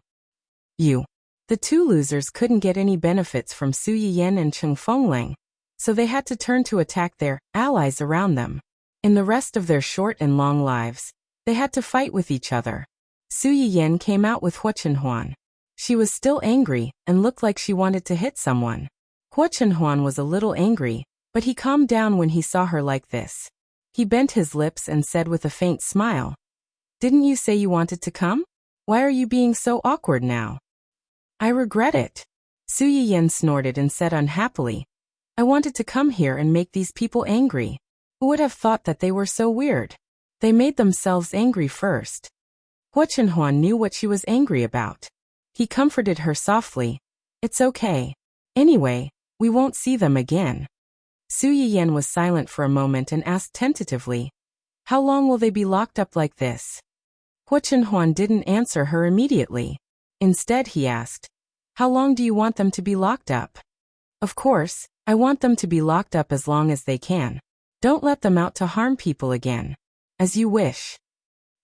You. The two losers couldn't get any benefits from Su Yiyen and Chung Fenglang, so they had to turn to attack their allies around them. In the rest of their short and long lives, they had to fight with each other. Su Yiyen came out with Hua Chenhuan. She was still angry and looked like she wanted to hit someone. Hua Chenhuan was a little angry, but he calmed down when he saw her like this. He bent his lips and said with a faint smile, "Didn't you say you wanted to come? Why are you being so awkward now?" "I regret it." Su Yiyen snorted and said unhappily, "I wanted to come here and make these people angry. Who would have thought that they were so weird? They made themselves angry first." Hua Chenhuan knew what she was angry about. He comforted her softly. "It's okay. Anyway, we won't see them again." Su Yiyen was silent for a moment and asked tentatively, "How long will they be locked up like this?" Hua Chenhuan didn't answer her immediately. Instead he asked, "How long do you want them to be locked up?" "Of course, I want them to be locked up as long as they can. Don't let them out to harm people again." "As you wish."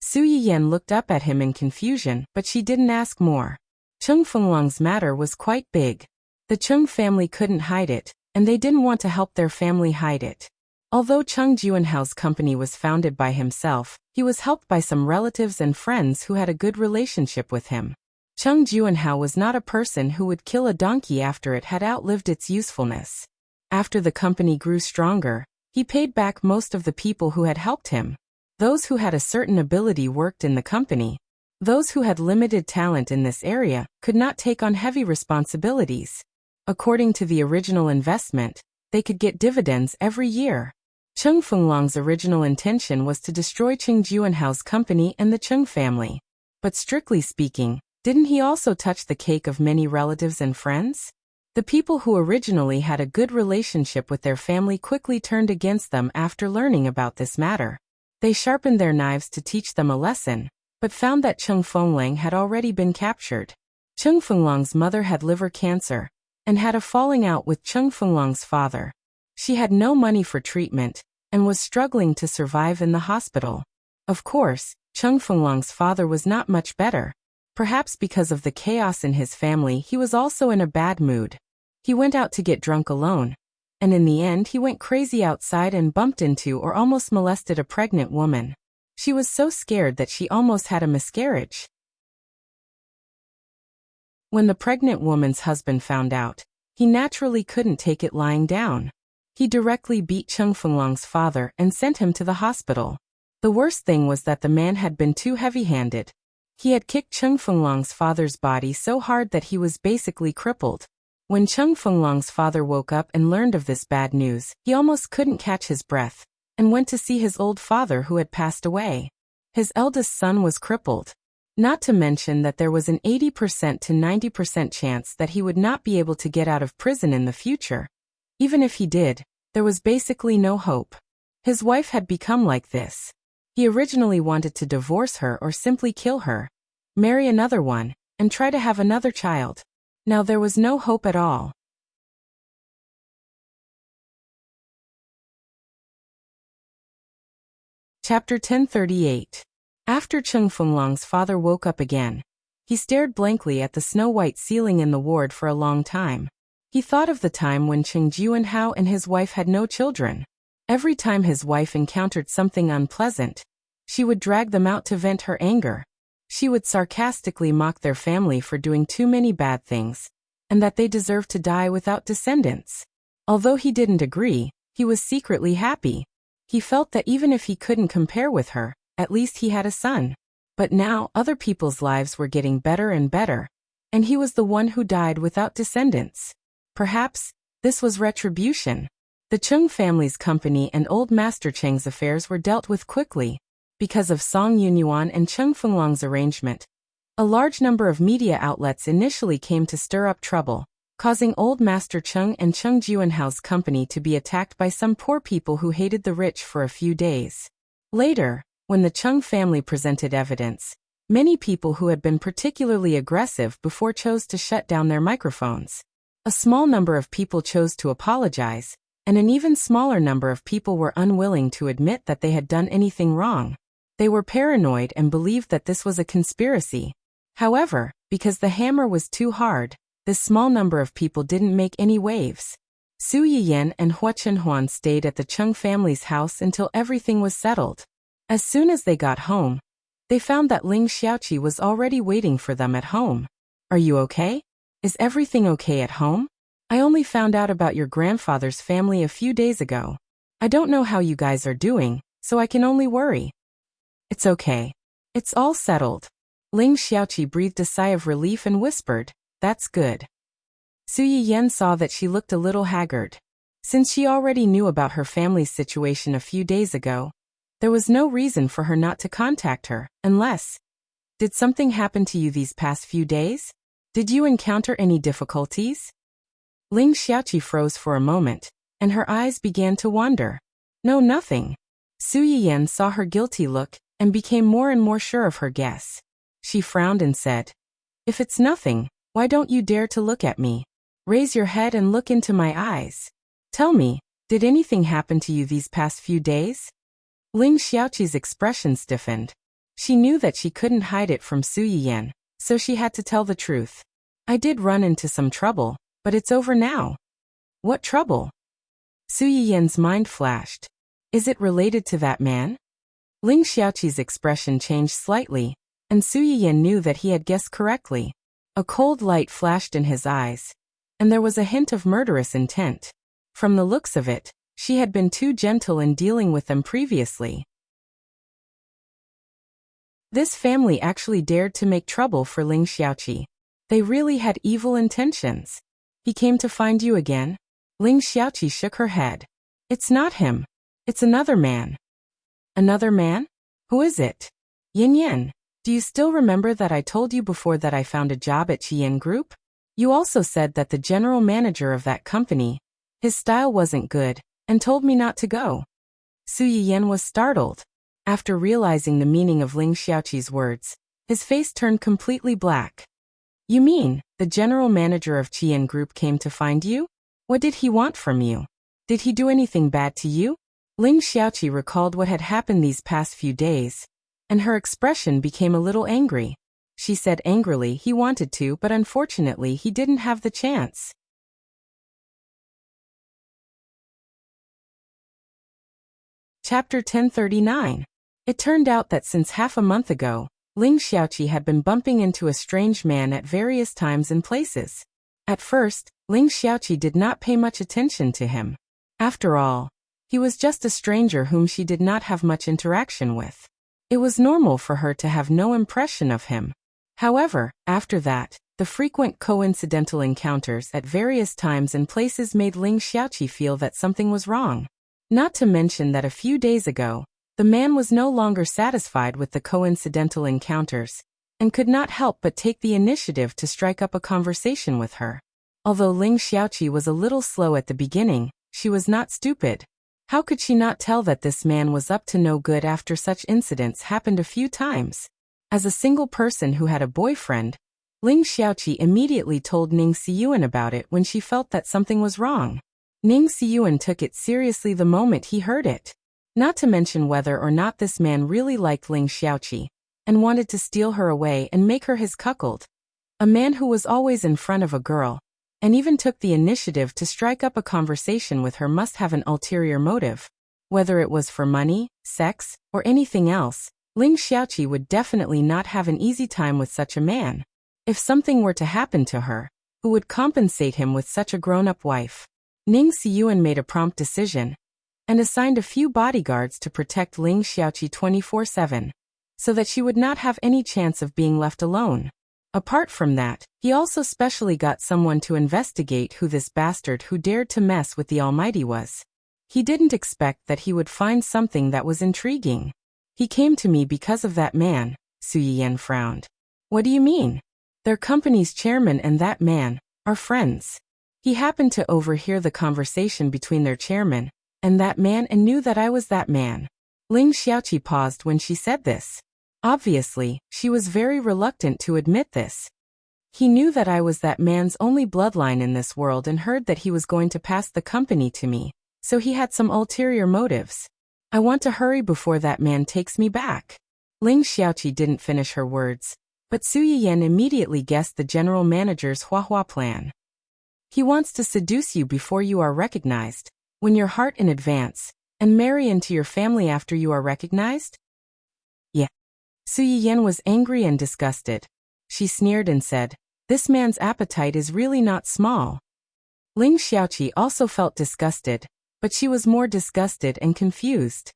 Su Yiyen looked up at him in confusion, but she didn't ask more. Chung Fenglong's matter was quite big. The Chung family couldn't hide it, and they didn't want to help their family hide it. Although Chung Juinhao's company was founded by himself, he was helped by some relatives and friends who had a good relationship with him. Chung Juinhao was not a person who would kill a donkey after it had outlived its usefulness. After the company grew stronger, he paid back most of the people who had helped him. Those who had a certain ability worked in the company. Those who had limited talent in this area could not take on heavy responsibilities. According to the original investment, they could get dividends every year. Cheng Fenglong's original intention was to destroy Cheng Juinhao's company and the Cheng family. But strictly speaking, didn't he also touch the cake of many relatives and friends? The people who originally had a good relationship with their family quickly turned against them after learning about this matter. They sharpened their knives to teach them a lesson, but found that Cheng Fenglang had already been captured. Cheng Fenglong's mother had liver cancer and had a falling out with Cheng Fenglong's father. She had no money for treatment and was struggling to survive in the hospital. Of course, Cheng Fenglong's father was not much better. Perhaps because of the chaos in his family, he was also in a bad mood. He went out to get drunk alone, and in the end he went crazy outside and bumped into or almost molested a pregnant woman. She was so scared that she almost had a miscarriage. When the pregnant woman's husband found out, he naturally couldn't take it lying down. He directly beat Cheng Fenglong's father and sent him to the hospital. The worst thing was that the man had been too heavy-handed. He had kicked Cheng Fenglong's father's body so hard that he was basically crippled. When Cheng Fenglong's father woke up and learned of this bad news, he almost couldn't catch his breath and went to see his old father who had passed away. His eldest son was crippled. Not to mention that there was an 80% to 90% chance that he would not be able to get out of prison in the future. Even if he did, there was basically no hope. His wife had become like this. He originally wanted to divorce her or simply kill her, marry another one, and try to have another child. Now there was no hope at all. Chapter 1038. After Cheng Fenglong's father woke up again, he stared blankly at the snow-white ceiling in the ward for a long time. He thought of the time when Cheng Juinhao and his wife had no children. Every time his wife encountered something unpleasant, she would drag them out to vent her anger. She would sarcastically mock their family for doing too many bad things, and that they deserved to die without descendants. Although he didn't agree, he was secretly happy. He felt that even if he couldn't compare with her, at least he had a son. But now other people's lives were getting better and better, and he was the one who died without descendants. Perhaps this was retribution. The Cheng family's company and old Master Cheng's affairs were dealt with quickly. Because of Song Yunyuan and Cheng Fenglong's arrangement, a large number of media outlets initially came to stir up trouble, causing old Master Cheng and Cheng Juinhao's company to be attacked by some poor people who hated the rich for a few days. Later, when the Cheng family presented evidence, many people who had been particularly aggressive before chose to shut down their microphones. A small number of people chose to apologize, and an even smaller number of people were unwilling to admit that they had done anything wrong. They were paranoid and believed that this was a conspiracy. However, because the hammer was too hard, this small number of people didn't make any waves. Su Yiyan and Hua Chenhuan stayed at the Cheng family's house until everything was settled. As soon as they got home, they found that Ling Xiaoqi was already waiting for them at home. "Are you okay? Is everything okay at home? I only found out about your grandfather's family a few days ago. I don't know how you guys are doing, so I can only worry." "It's okay. It's all settled." Ling Xiaoqi breathed a sigh of relief and whispered, "That's good." Su Yiyan saw that she looked a little haggard. Since she already knew about her family's situation a few days ago, there was no reason for her not to contact her, unless... "Did something happen to you these past few days? Did you encounter any difficulties?" Ling Xiaoqi froze for a moment, and her eyes began to wander. "No, nothing." Su Yiyan saw her guilty look and became more and more sure of her guess. She frowned and said, "If it's nothing, why don't you dare to look at me? Raise your head and look into my eyes. Tell me, did anything happen to you these past few days?" Ling Xiaoqi's expression stiffened. She knew that she couldn't hide it from Su Yiyan, so she had to tell the truth. "I did run into some trouble, but it's over now." What trouble? Su Yiyan's mind flashed. Is it related to that man? Ling Xiaoqi's expression changed slightly, and Su Yiyan knew that he had guessed correctly. A cold light flashed in his eyes, and there was a hint of murderous intent. From the looks of it, she had been too gentle in dealing with them previously. This family actually dared to make trouble for Ling Xiaoqi. They really had evil intentions. He came to find you again? Ling Xiaoqi shook her head. It's not him. It's another man. Another man? Who is it? Yin Yan, do you still remember that I told you before that I found a job at Qian Group? You also said that the general manager of that company, his style wasn't good, and told me not to go. Su Yiyan was startled. After realizing the meaning of Ling Xiaoqi's words, his face turned completely black. You mean, the general manager of Qian Group came to find you? What did he want from you? Did he do anything bad to you? Ling Xiaoqi recalled what had happened these past few days, and her expression became a little angry. She said angrily he wanted to, but unfortunately he didn't have the chance. Chapter 1039. It turned out that since half a month ago, Ling Xiaoqi had been bumping into a strange man at various times and places. At first, Ling Xiaoqi did not pay much attention to him. After all, he was just a stranger whom she did not have much interaction with. It was normal for her to have no impression of him. However, after that, the frequent coincidental encounters at various times and places made Ling Xiaoqi feel that something was wrong. Not to mention that a few days ago, the man was no longer satisfied with the coincidental encounters, and could not help but take the initiative to strike up a conversation with her. Although Ling Xiaoqi was a little slow at the beginning, she was not stupid. How could she not tell that this man was up to no good after such incidents happened a few times? As a single person who had a boyfriend, Ling Xiaoqi immediately told Ning Siyuan about it when she felt that something was wrong. Ning Siyuan took it seriously the moment he heard it. Not to mention whether or not this man really liked Ling Xiaoqi, and wanted to steal her away and make her his cuckold. A man who was always in front of a girl, and even took the initiative to strike up a conversation with her must have an ulterior motive. Whether it was for money, sex, or anything else, Ling Xiaoqi would definitely not have an easy time with such a man. If something were to happen to her, who would compensate him with such a grown-up wife? Ning Siyuan made a prompt decision, and assigned a few bodyguards to protect Ling Xiaoqi 24/7, so that she would not have any chance of being left alone. Apart from that, he also specially got someone to investigate who this bastard who dared to mess with the Almighty was. He didn't expect that he would find something that was intriguing. He came to me because of that man. Su Yiyan frowned. What do you mean? Their company's chairman and that man are friends. He happened to overhear the conversation between their chairman and that man and knew that I was that man. Ling Xiaoqi paused when she said this. Obviously, she was very reluctant to admit this. He knew that I was that man's only bloodline in this world and heard that he was going to pass the company to me, so he had some ulterior motives. I want to hurry before that man takes me back. Ling Xiaoqi didn't finish her words, but Su Yiyan immediately guessed the general manager's Huahua plan. He wants to seduce you before you are recognized, win your heart in advance, and marry into your family after you are recognized? Yeah. Su Yiyan was angry and disgusted. She sneered and said, this man's appetite is really not small. Ling Xiaoqi also felt disgusted, but she was more disgusted and confused.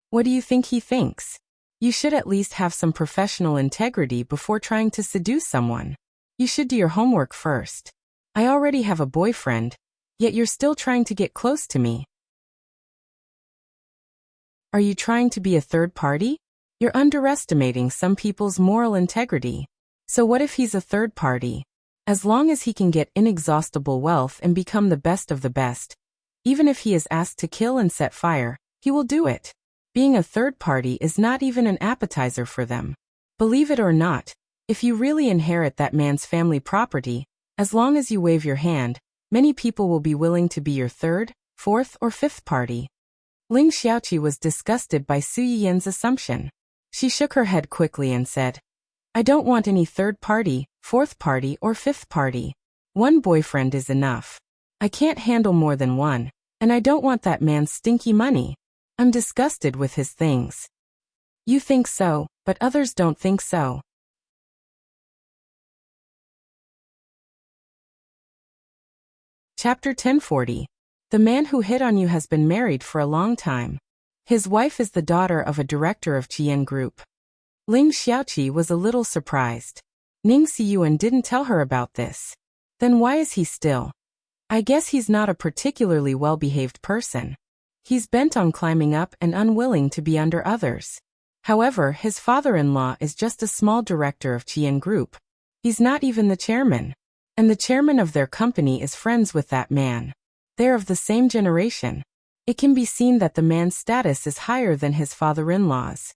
What do you think he thinks? You should at least have some professional integrity before trying to seduce someone. You should do your homework first. I already have a boyfriend, yet you're still trying to get close to me. Are you trying to be a third party? You're underestimating some people's moral integrity. So what if he's a third party? As long as he can get inexhaustible wealth and become the best of the best, even if he is asked to kill and set fire, he will do it. Being a third party is not even an appetizer for them. Believe it or not, if you really inherit that man's family property, as long as you wave your hand, many people will be willing to be your third, fourth, or fifth party. Ling Xiaoqi was disgusted by Su Yiyan's assumption. She shook her head quickly and said, I don't want any third party, fourth party, or fifth party. One boyfriend is enough. I can't handle more than one, and I don't want that man's stinky money. I'm disgusted with his things. You think so, but others don't think so. Chapter 1040. The man who hit on you has been married for a long time. His wife is the daughter of a director of Qian Group. Ling Xiaoqi was a little surprised. Ning Siyuan didn't tell her about this. Then why is he still? I guess he's not a particularly well-behaved person. He's bent on climbing up and unwilling to be under others. However, his father-in-law is just a small director of Qian Group. He's not even the chairman. And the chairman of their company is friends with that man. They're of the same generation. It can be seen that the man's status is higher than his father-in-law's.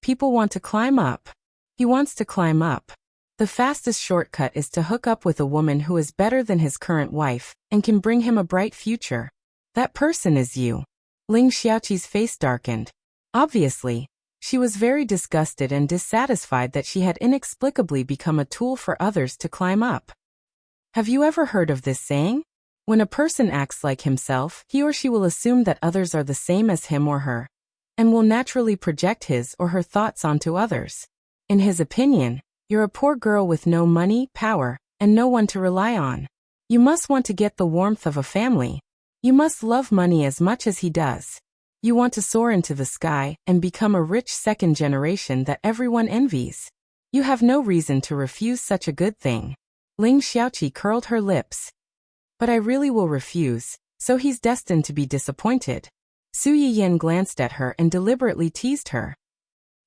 People want to climb up. He wants to climb up. The fastest shortcut is to hook up with a woman who is better than his current wife and can bring him a bright future. That person is you. Ling Xiaoqi's face darkened. Obviously, she was very disgusted and dissatisfied that she had inexplicably become a tool for others to climb up. Have you ever heard of this saying? When a person acts like himself, he or she will assume that others are the same as him or her, and will naturally project his or her thoughts onto others. In his opinion, you're a poor girl with no money, power, and no one to rely on. You must want to get the warmth of a family. You must love money as much as he does. You want to soar into the sky and become a rich second generation that everyone envies. You have no reason to refuse such a good thing. Ling Xiaoqi curled her lips. But I really will refuse, so he's destined to be disappointed. Su Yiyan glanced at her and deliberately teased her.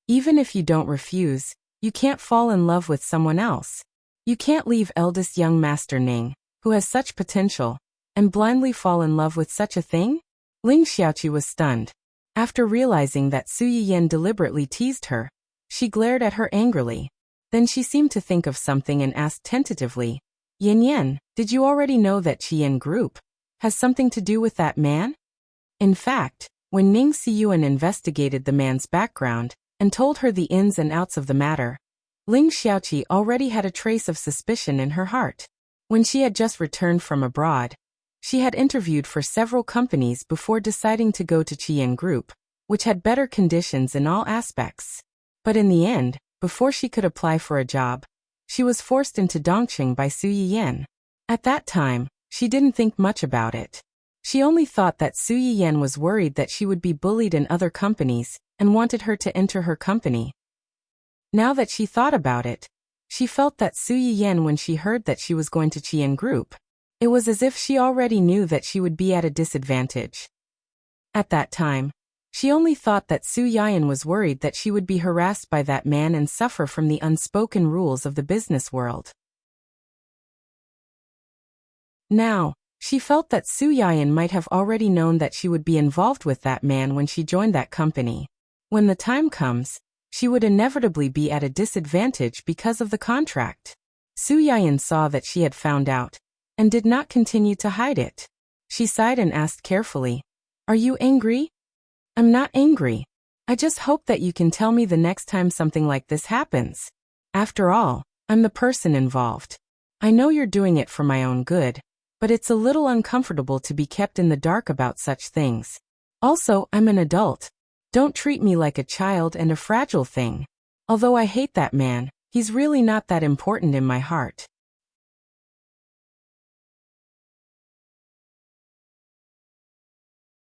Even if you don't refuse, you can't fall in love with someone else. You can't leave eldest young Master Ning, who has such potential, and blindly fall in love with such a thing? Ling Xiaoqi was stunned. After realizing that Su Yiyan deliberately teased her, she glared at her angrily. Then she seemed to think of something and asked tentatively, Yin Yan, did you already know that Qian Group has something to do with that man? In fact, when Ning Siyuan investigated the man's background and told her the ins and outs of the matter, Ling Xiaoqi already had a trace of suspicion in her heart. When she had just returned from abroad, she had interviewed for several companies before deciding to go to Qian Group, which had better conditions in all aspects. But in the end, before she could apply for a job, she was forced into Dongqing by Su Yiyan. At that time, she didn't think much about it. She only thought that Su Yiyan was worried that she would be bullied in other companies and wanted her to enter her company. Now that she thought about it, she felt that Su Yiyan when she heard that she was going to Qian Group. It was as if she already knew that she would be at a disadvantage. At that time, she only thought that Su Yiyan was worried that she would be harassed by that man and suffer from the unspoken rules of the business world. Now, she felt that Su Yiyan might have already known that she would be involved with that man when she joined that company. When the time comes, she would inevitably be at a disadvantage because of the contract. Su Yiyan saw that she had found out, and did not continue to hide it. She sighed and asked carefully, "Are you angry?" "I'm not angry. I just hope that you can tell me the next time something like this happens. After all, I'm the person involved. I know you're doing it for my own good, but it's a little uncomfortable to be kept in the dark about such things. Also, I'm an adult. Don't treat me like a child and a fragile thing. Although I hate that man, he's really not that important in my heart."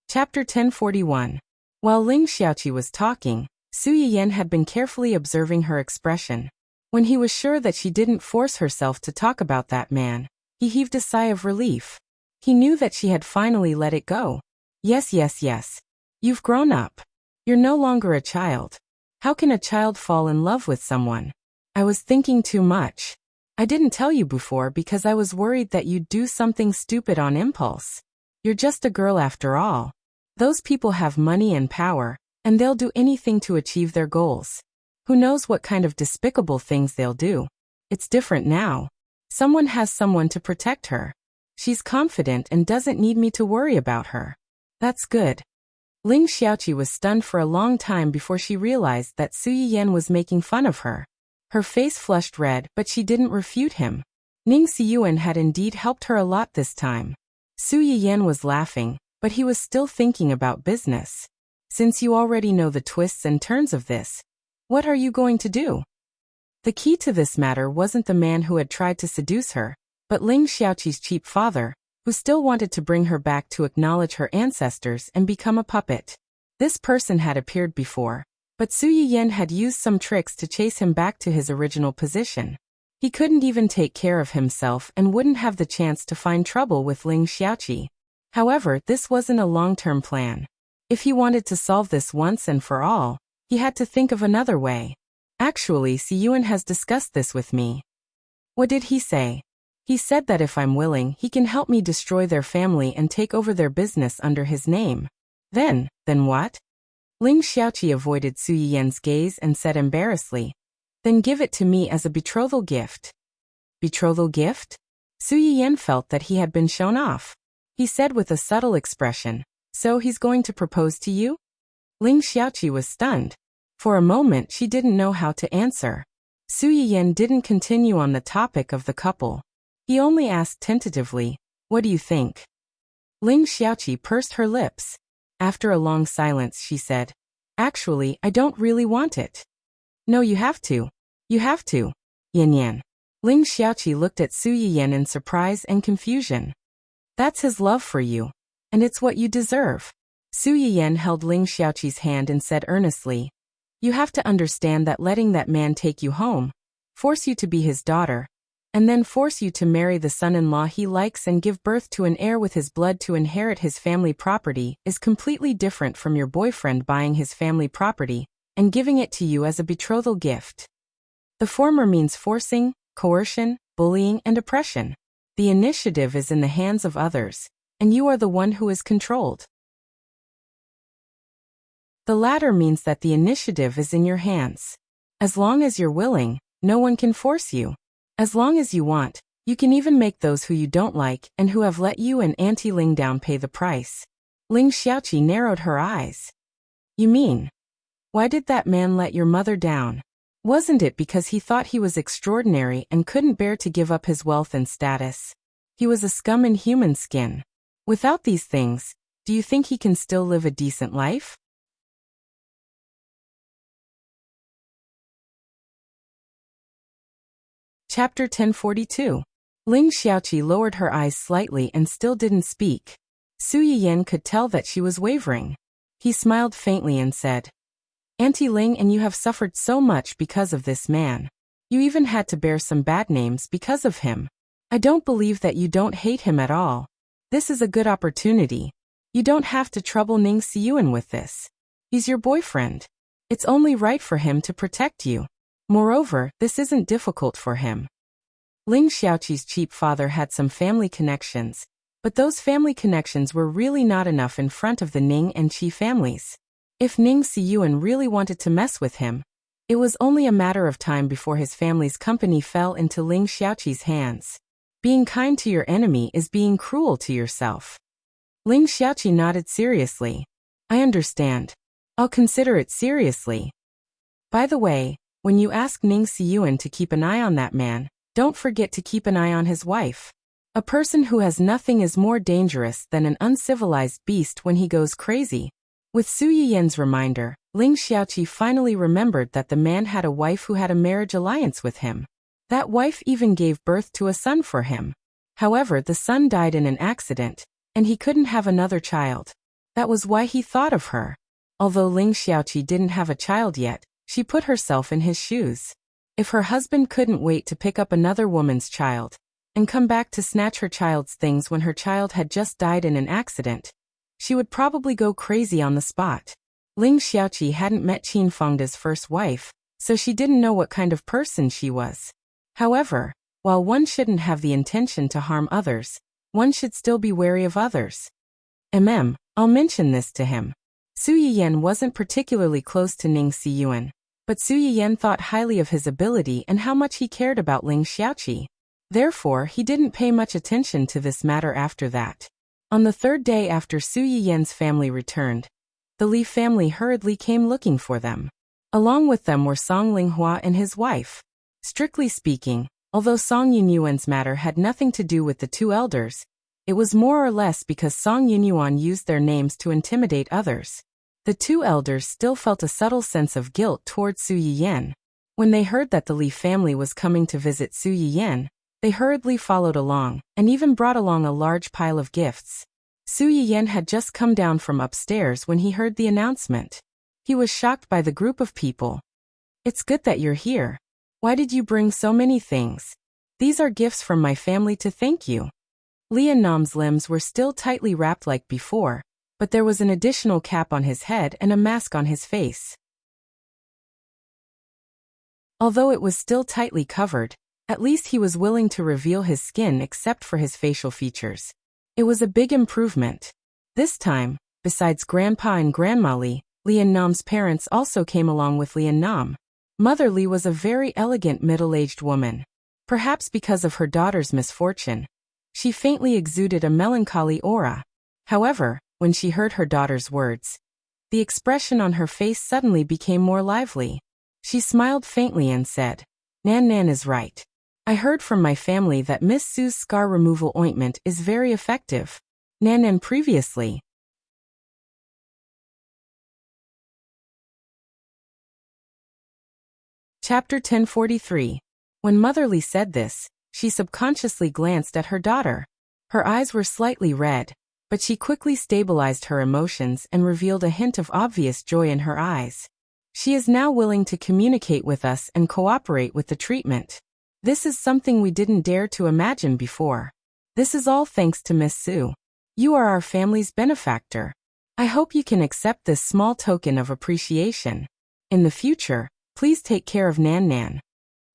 Chapter 1041. While Ling Xiaoqi was talking, Su Yiyan had been carefully observing her expression. When he was sure that she didn't force herself to talk about that man, he heaved a sigh of relief. He knew that she had finally let it go. Yes. You've grown up. You're no longer a child. How can a child fall in love with someone? I was thinking too much. I didn't tell you before because I was worried that you'd do something stupid on impulse. You're just a girl after all. Those people have money and power, and they'll do anything to achieve their goals. Who knows what kind of despicable things they'll do? It's different now. Someone has someone to protect her. She's confident and doesn't need me to worry about her. That's good. Ling Xiaoqi was stunned for a long time before she realized that Su Yiyan was making fun of her. Her face flushed red, but she didn't refute him. Ning Siyuan had indeed helped her a lot this time. Su Yiyan was laughing, but he was still thinking about business. Since you already know the twists and turns of this, what are you going to do? The key to this matter wasn't the man who had tried to seduce her, but Ling Xiaoqi's cheap father, who still wanted to bring her back to acknowledge her ancestors and become a puppet. This person had appeared before, but Su Yiyan had used some tricks to chase him back to his original position. He couldn't even take care of himself and wouldn't have the chance to find trouble with Ling Xiaoqi. However, this wasn't a long-term plan. If he wanted to solve this once and for all, he had to think of another way. Actually, Siyuan has discussed this with me. What did he say? He said that if I'm willing, he can help me destroy their family and take over their business under his name. Then what? Ling Xiaoqi avoided Su Yiyan's gaze and said embarrassedly, then give it to me as a betrothal gift. Betrothal gift? Su Yiyan felt that he had been shown off. He said with a subtle expression, so he's going to propose to you? Ling Xiaoqi was stunned. For a moment she didn't know how to answer. Su Yiyan didn't continue on the topic of the couple. He only asked tentatively, what do you think? Ling Xiaoqi pursed her lips. After a long silence she said, actually, I don't really want it. No, you have to. You have to. Yan. Ling Xiaoqi looked at Su Yiyan in surprise and confusion. That's his love for you. And it's what you deserve. Su Yiyan held Ling Xiaoqi's hand and said earnestly, you have to understand that letting that man take you home, force you to be his daughter, and then force you to marry the son-in-law he likes and give birth to an heir with his blood to inherit his family property is completely different from your boyfriend buying his family property and giving it to you as a betrothal gift. The former means forcing, coercion, bullying, and oppression. The initiative is in the hands of others, and you are the one who is controlled. The latter means that the initiative is in your hands. As long as you're willing, no one can force you. As long as you want, you can even make those who you don't like and who have let you and Auntie Ling down pay the price. Ling Xiaoqi narrowed her eyes. You mean? Why did that man let your mother down? Wasn't it because he thought he was extraordinary and couldn't bear to give up his wealth and status? He was a scum in human skin. Without these things, do you think he can still live a decent life? Chapter 1042. Ling Xiaoqi lowered her eyes slightly and still didn't speak. Su Yiyan could tell that she was wavering. He smiled faintly and said, Auntie Ling, and you have suffered so much because of this man. You even had to bear some bad names because of him. I don't believe that you don't hate him at all. This is a good opportunity. You don't have to trouble Ning Siyuan with this. He's your boyfriend. It's only right for him to protect you. Moreover, this isn't difficult for him. Ling Xiaoqi's cheap father had some family connections, but those family connections were really not enough in front of the Ning and Qi families. If Ning Siyuan really wanted to mess with him, it was only a matter of time before his family's company fell into Ling Xiaoqi's hands. Being kind to your enemy is being cruel to yourself. Ling Xiaoqi nodded seriously. I understand. I'll consider it seriously. By the way, when you ask Ning Siyuan to keep an eye on that man, don't forget to keep an eye on his wife. A person who has nothing is more dangerous than an uncivilized beast when he goes crazy. With Su Yiyan's reminder, Ling Xiaoqi finally remembered that the man had a wife who had a marriage alliance with him. That wife even gave birth to a son for him. However, the son died in an accident, and he couldn't have another child. That was why he thought of her. Although Ling Xiaoqi didn't have a child yet, she put herself in his shoes. If her husband couldn't wait to pick up another woman's child and come back to snatch her child's things when her child had just died in an accident, she would probably go crazy on the spot. Ling Xiaoqi hadn't met Qin Fengda's first wife, so she didn't know what kind of person she was. However, while one shouldn't have the intention to harm others, one should still be wary of others. I'll mention this to him. Su Yiyan wasn't particularly close to Ning Siyuan, but Su Yiyan thought highly of his ability and how much he cared about Ling Xiaoqi. Therefore, he didn't pay much attention to this matter after that. On the third day after Su Yiyan's family returned, the Li family hurriedly came looking for them. Along with them were Song Linghua and his wife. Strictly speaking, although Song Yunyuan's matter had nothing to do with the two elders, It was more or less because Song Yunyuan used their names to intimidate others. The two elders still felt a subtle sense of guilt towards Su Yiyan. When they heard that the Li family was coming to visit Su Yiyan, they hurriedly followed along, and even brought along a large pile of gifts. Su Yiyan had just come down from upstairs when he heard the announcement. He was shocked by the group of people. "It's good that you're here. Why did you bring so many things? These are gifts from my family to thank you." Lian Nam's limbs were still tightly wrapped like before, but there was an additional cap on his head and a mask on his face. Although it was still tightly covered, at least he was willing to reveal his skin except for his facial features. It was a big improvement. This time, besides Grandpa and Grandma Li, Lian Nam's parents also came along with Lian Nam. Mother Li was a very elegant middle-aged woman. Perhaps because of her daughter's misfortune, she faintly exuded a melancholy aura. However, when she heard her daughter's words, the expression on her face suddenly became more lively. She smiled faintly and said, "Nan Nan is right. I heard from my family that Miss Su's scar removal ointment is very effective. Nan Nan previously." Chapter 1043. When Mother Li said this, she subconsciously glanced at her daughter. Her eyes were slightly red, but she quickly stabilized her emotions and revealed a hint of obvious joy in her eyes. "She is now willing to communicate with us and cooperate with the treatment. This is something we didn't dare to imagine before. This is all thanks to Miss Su. You are our family's benefactor. I hope you can accept this small token of appreciation. In the future, please take care of Nan Nan."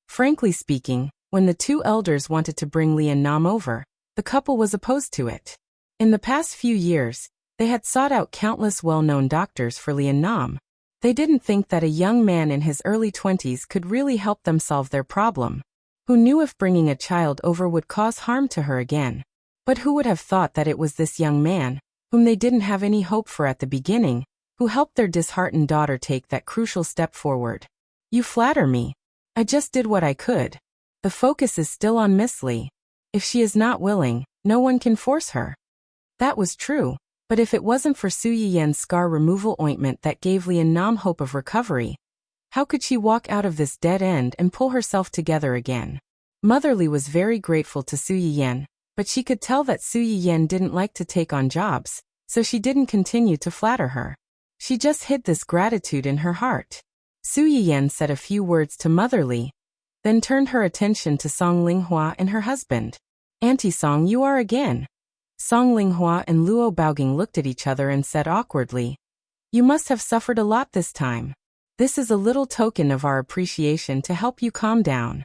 Frankly speaking, when the two elders wanted to bring Lian Nam over, the couple was opposed to it. In the past few years, they had sought out countless well-known doctors for Lian Nam. They didn't think that a young man in his early 20s could really help them solve their problem. Who knew if bringing a child over would cause harm to her again? But who would have thought that it was this young man, whom they didn't have any hope for at the beginning, who helped their disheartened daughter take that crucial step forward? "You flatter me. I just did what I could. The focus is still on Miss Li. If she is not willing, no one can force her." That was true, but if it wasn't for Su Yiyan's scar removal ointment that gave Lian Nam hope of recovery, how could she walk out of this dead end and pull herself together again? Mother Li was very grateful to Su Yiyan, but she could tell that Su Yiyan didn't like to take on jobs, so she didn't continue to flatter her. She just hid this gratitude in her heart. Su Yiyan said a few words to Mother Li, then turned her attention to Song Linghua and her husband. "Auntie Song, you are again." Song Linghua and Luo Baoging looked at each other and said awkwardly, "You must have suffered a lot this time. This is a little token of our appreciation to help you calm down."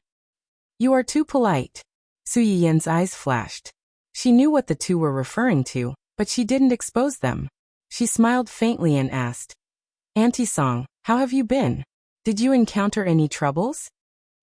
"You are too polite." Su Yiyan's eyes flashed. She knew what the two were referring to, but she didn't expose them. She smiled faintly and asked, "Auntie Song, how have you been? Did you encounter any troubles?"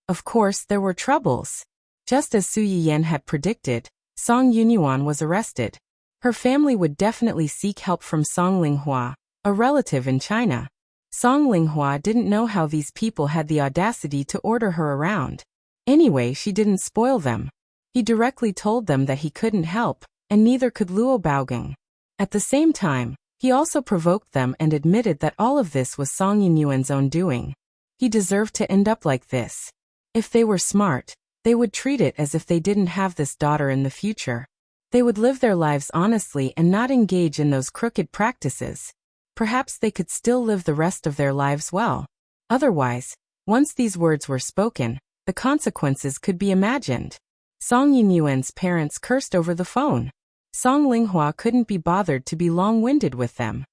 Of course there were troubles. Just as Su Yiyan had predicted, Song Yunyuan was arrested. Her family would definitely seek help from Song Linghua, a relative in China. Song Linghua didn't know how these people had the audacity to order her around. Anyway, she didn't spoil them. He directly told them that he couldn't help, and neither could Luo Baoging. At the same time, he also provoked them and admitted that all of this was Song Yunyuan's own doing. He deserved to end up like this. If they were smart, they would treat it as if they didn't have this daughter in the future. They would live their lives honestly and not engage in those crooked practices. Perhaps they could still live the rest of their lives well. Otherwise, once these words were spoken, the consequences could be imagined. Song Yunyuan's parents cursed over the phone. Song Linghua couldn't be bothered to be long-winded with them.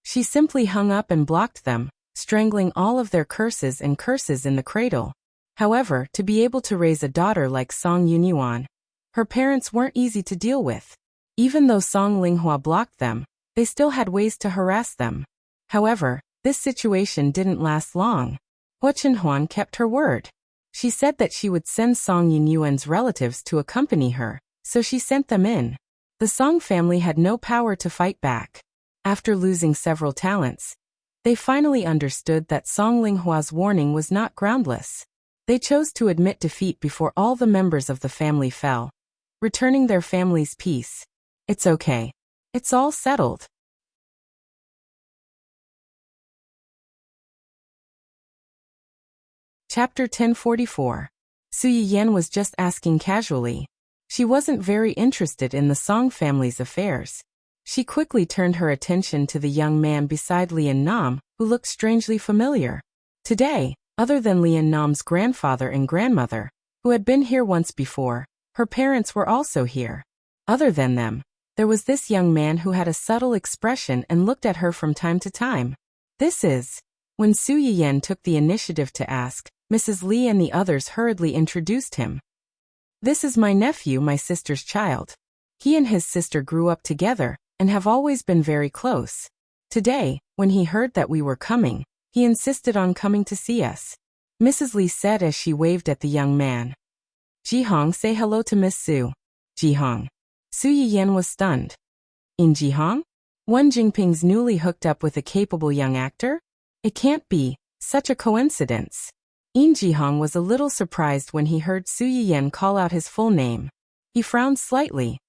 She simply hung up and blocked them, strangling all of their curses and curses in the cradle. However, to be able to raise a daughter like Song Yunyuan, her parents weren't easy to deal with. Even though Song Linghua blocked them, they still had ways to harass them. However, this situation didn't last long. Hua Chenhuan kept her word. She said that she would send Song Yunyuan's relatives to accompany her, so she sent them in. The Song family had no power to fight back. After losing several talents, they finally understood that Song Linghua's warning was not groundless. They chose to admit defeat before all the members of the family fell, returning their family's peace. It's okay. It's all settled. Chapter 1044. Su Yiyan was just asking casually. She wasn't very interested in the Song family's affairs. She quickly turned her attention to the young man beside Lian Nam, who looked strangely familiar. Today, other than Lian Nam's grandfather and grandmother, who had been here once before, her parents were also here. Other than them, there was this young man who had a subtle expression and looked at her from time to time. This is. When Su Yiyan took the initiative to ask, Mrs. Li and the others hurriedly introduced him. This is my nephew, my sister's child. He and his sister grew up together and have always been very close. Today, when he heard that we were coming, he insisted on coming to see us. Mrs. Li said as she waved at the young man. Jihong, say hello to Miss Su. Jihong. Su Yiyan was stunned. In Jihong? Wen Jingping's newly hooked up with a capable young actor? It can't be such a coincidence. In Jihong was a little surprised when he heard Su Yiyan call out his full name. He frowned slightly.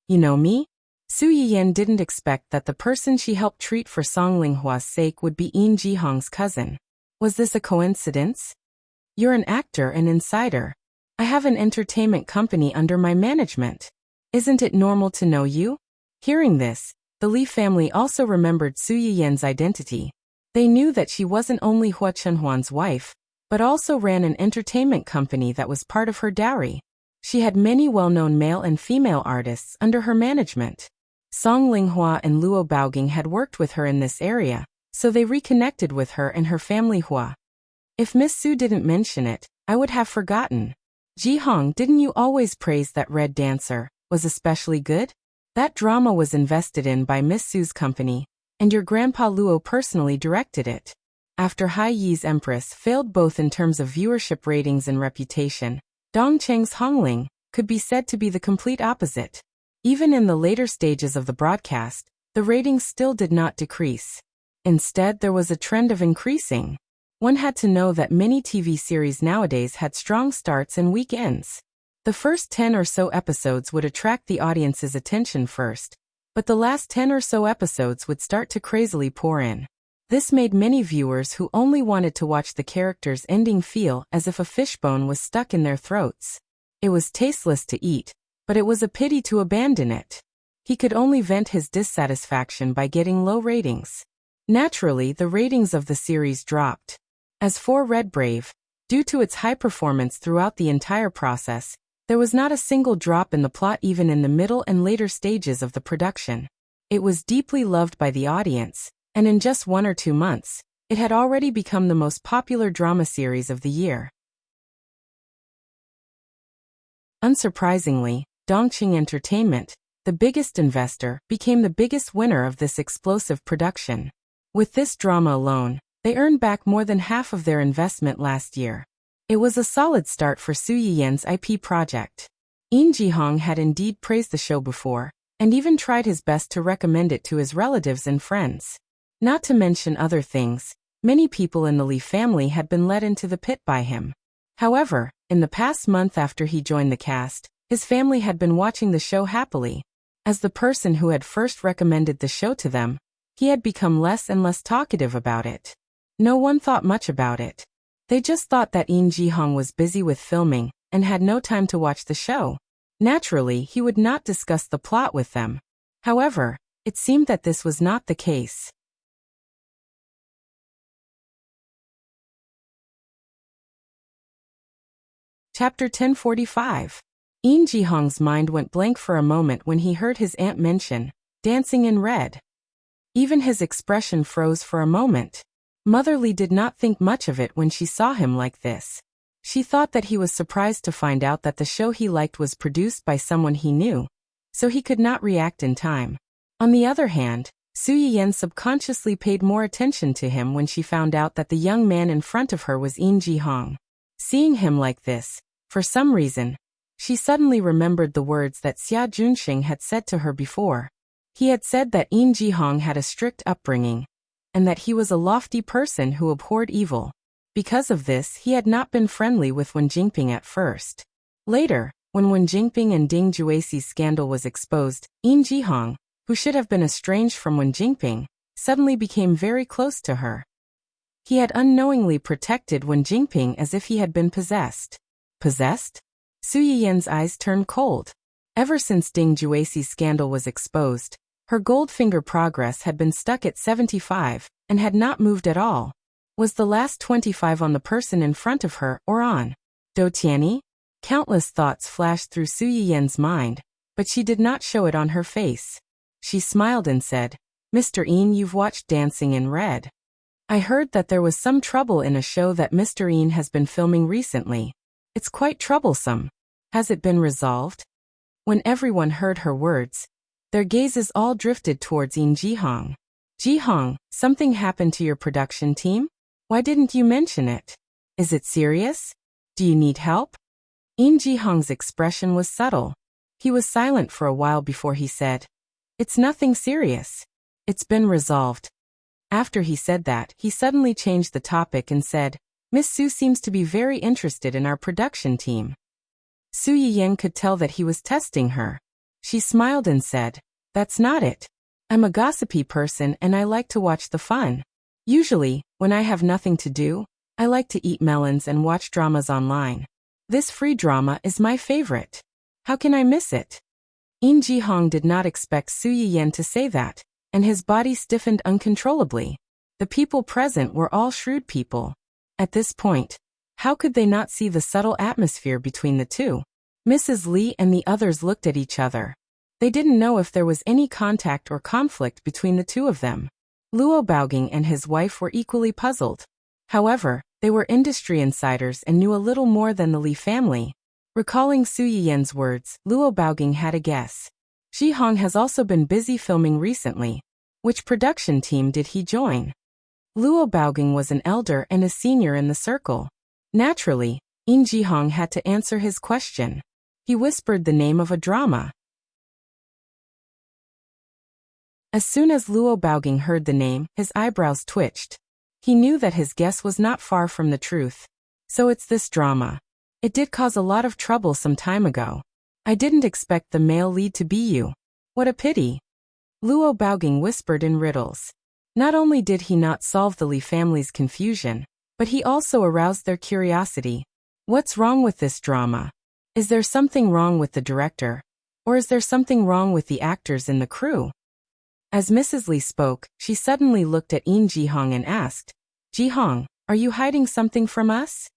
You know me? Su Yiyan didn't expect that the person she helped treat for Song Linghua's sake would be In Jihong's cousin. Was this a coincidence? You're an actor and insider. I have an entertainment company under my management. Isn't it normal to know you? Hearing this, the Li family also remembered Su Yiyan's identity. They knew that she wasn't only Hua Chenhuan's wife, but also ran an entertainment company that was part of her dowry. She had many well-known male and female artists under her management. Song Linghua and Luo Baoging had worked with her in this area, so they reconnected with her and her family Hua. If Miss Su didn't mention it, I would have forgotten. Jihong, didn't you always praise that Red Dancer was especially good? That drama was invested in by Miss Su's company, and your grandpa Luo personally directed it. After Hai Yi's Empress failed both in terms of viewership ratings and reputation, Dongcheng's Hongling could be said to be the complete opposite. Even in the later stages of the broadcast, the ratings still did not decrease. Instead, there was a trend of increasing. One had to know that many TV series nowadays had strong starts and weak ends. The first 10 or so episodes would attract the audience's attention first, but the last 10 or so episodes would start to crazily pour in. This made many viewers who only wanted to watch the characters' ending feel as if a fishbone was stuck in their throats. It was tasteless to eat, but it was a pity to abandon it. He could only vent his dissatisfaction by getting low ratings. Naturally, the ratings of the series dropped. As for Red Brave, due to its high performance throughout the entire process, there was not a single drop in the plot even in the middle and later stages of the production. It was deeply loved by the audience, and in just 1 or 2 months, it had already become the most popular drama series of the year. Unsurprisingly, Dongqing Entertainment, the biggest investor, became the biggest winner of this explosive production. With this drama alone, they earned back more than half of their investment last year. It was a solid start for Su Yiyan's IP project. In Jihong had indeed praised the show before, and even tried his best to recommend it to his relatives and friends. Not to mention other things, many people in the Li family had been led into the pit by him. However, in the past month after he joined the cast, his family had been watching the show happily. As the person who had first recommended the show to them, he had become less and less talkative about it. No one thought much about it. They just thought that In Jihong was busy with filming and had no time to watch the show. Naturally, he would not discuss the plot with them. However, it seemed that this was not the case. Chapter 1045. In Jihong's mind went blank for a moment when he heard his aunt mention dancing in red. Even his expression froze for a moment. Mother Li did not think much of it when she saw him like this. She thought that he was surprised to find out that the show he liked was produced by someone he knew, so he could not react in time. On the other hand, Su Yiyan subconsciously paid more attention to him when she found out that the young man in front of her was In Jihong. Seeing him like this, for some reason, she suddenly remembered the words that Xia Junxing had said to her before. He had said that In Jihong had a strict upbringing, and that he was a lofty person who abhorred evil. Because of this, he had not been friendly with Wen Jingping at first. Later, when Wen Jingping and Ding Juexi's scandal was exposed, Yin Jihong, who should have been estranged from Wen Jingping, suddenly became very close to her. He had unknowingly protected Wen Jingping as if he had been possessed. Possessed? Su Yiyan's eyes turned cold. Ever since Ding Juexi's scandal was exposed, her Goldfinger progress had been stuck at 75 and had not moved at all. Was the last 25 on the person in front of her or on Do Tianyi? Countless thoughts flashed through Su Yiyan's mind, but she did not show it on her face. She smiled and said, "Mr. Yin, you've watched Dancing in Red. I heard that there was some trouble in a show that Mr. Yin has been filming recently. It's quite troublesome. Has it been resolved?" When everyone heard her words, their gazes all drifted towards Yin Jihong. "Jihong, something happened to your production team? Why didn't you mention it? Is it serious? Do you need help?" Yin Jihong's expression was subtle. He was silent for a while before he said, "It's nothing serious. It's been resolved." After he said that, he suddenly changed the topic and said, "Miss Su seems to be very interested in our production team." Su Yiyan could tell that he was testing her. She smiled and said, "That's not it. I'm a gossipy person and I like to watch the fun. Usually, when I have nothing to do, I like to eat melons and watch dramas online. This free drama is my favorite. How can I miss it?" Yin Jihong did not expect Su Yiyan to say that, and his body stiffened uncontrollably. The people present were all shrewd people. At this point, how could they not see the subtle atmosphere between the two? Mrs. Li and the others looked at each other. They didn't know if there was any contact or conflict between the two of them. Luo Baoging and his wife were equally puzzled. However, they were industry insiders and knew a little more than the Li family. Recalling Su Yiyan's words, Luo Baoging had a guess. Jihong has also been busy filming recently. Which production team did he join? Luo Baoging was an elder and a senior in the circle. Naturally, Yin Jihong had to answer his question. He whispered the name of a drama. As soon as Luo Baoging heard the name, his eyebrows twitched. He knew that his guess was not far from the truth. "So it's this drama. It did cause a lot of trouble some time ago. I didn't expect the male lead to be you. What a pity." Luo Baoging whispered in riddles. Not only did he not solve the Li family's confusion, but he also aroused their curiosity. What's wrong with this drama? Is there something wrong with the director? Or is there something wrong with the actors in the crew? As Mrs. Li spoke, she suddenly looked at Yin Jihong and asked, "Jihong, are you hiding something from us?"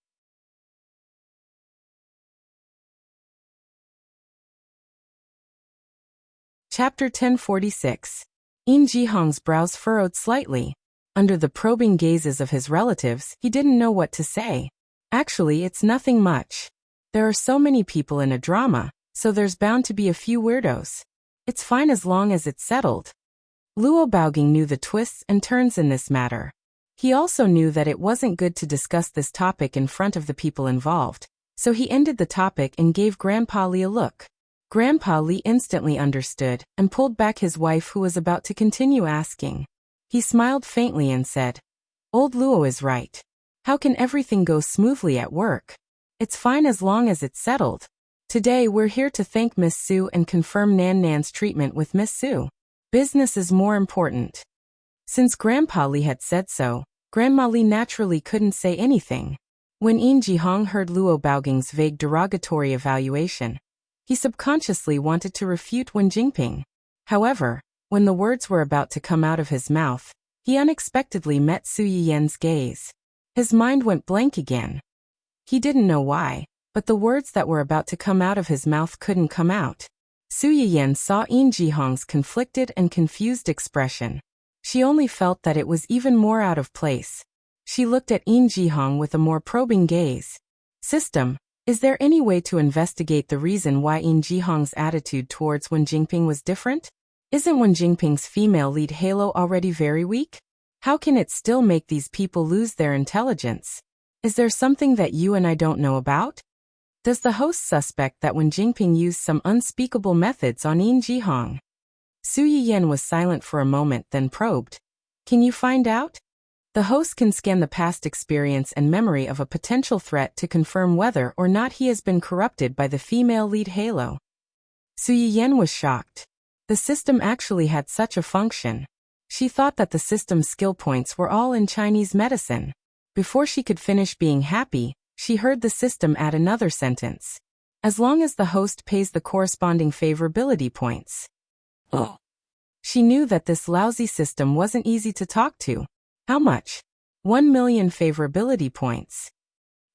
Chapter 1046. Yin Jihong's brows furrowed slightly. Under the probing gazes of his relatives, he didn't know what to say. Actually, it's nothing much. There are so many people in a drama, so there's bound to be a few weirdos. It's fine as long as it's settled. Luo Baoging knew the twists and turns in this matter. He also knew that it wasn't good to discuss this topic in front of the people involved, so he ended the topic and gave Grandpa Li a look. Grandpa Li instantly understood and pulled back his wife, who was about to continue asking. He smiled faintly and said, "Old Luo is right. How can everything go smoothly at work? It's fine as long as it's settled. Today we're here to thank Miss Su and confirm Nan Nan's treatment with Miss Su. Business is more important." Since Grandpa Li had said so, Grandma Li naturally couldn't say anything. When Yin Jihong heard Luo Baoging's vague derogatory evaluation, he subconsciously wanted to refute Wen Jingping. However, when the words were about to come out of his mouth, he unexpectedly met Su Yiyan's gaze. His mind went blank again. He didn't know why, but the words that were about to come out of his mouth couldn't come out. Su Yiyan saw Yin Jihong's conflicted and confused expression. She only felt that it was even more out of place. She looked at Yin Jihong with a more probing gaze. "System, is there any way to investigate the reason why Yin Jihong's attitude towards Wen Jingping was different? Isn't Wen Jingping's female lead halo already very weak? How can it still make these people lose their intelligence? Is there something that you and I don't know about? Does the host suspect that Wen Jingping used some unspeakable methods on Yin Jihong?" Su Yiyan was silent for a moment, then probed. "Can you find out?" The host can scan the past experience and memory of a potential threat to confirm whether or not he has been corrupted by the female lead halo. Su Yiyan was shocked. The system actually had such a function. She thought that the system's skill points were all in Chinese medicine. Before she could finish being happy, she heard the system add another sentence. As long as the host pays the corresponding favorability points. Oh. She knew that this lousy system wasn't easy to talk to. How much? 1 million favorability points.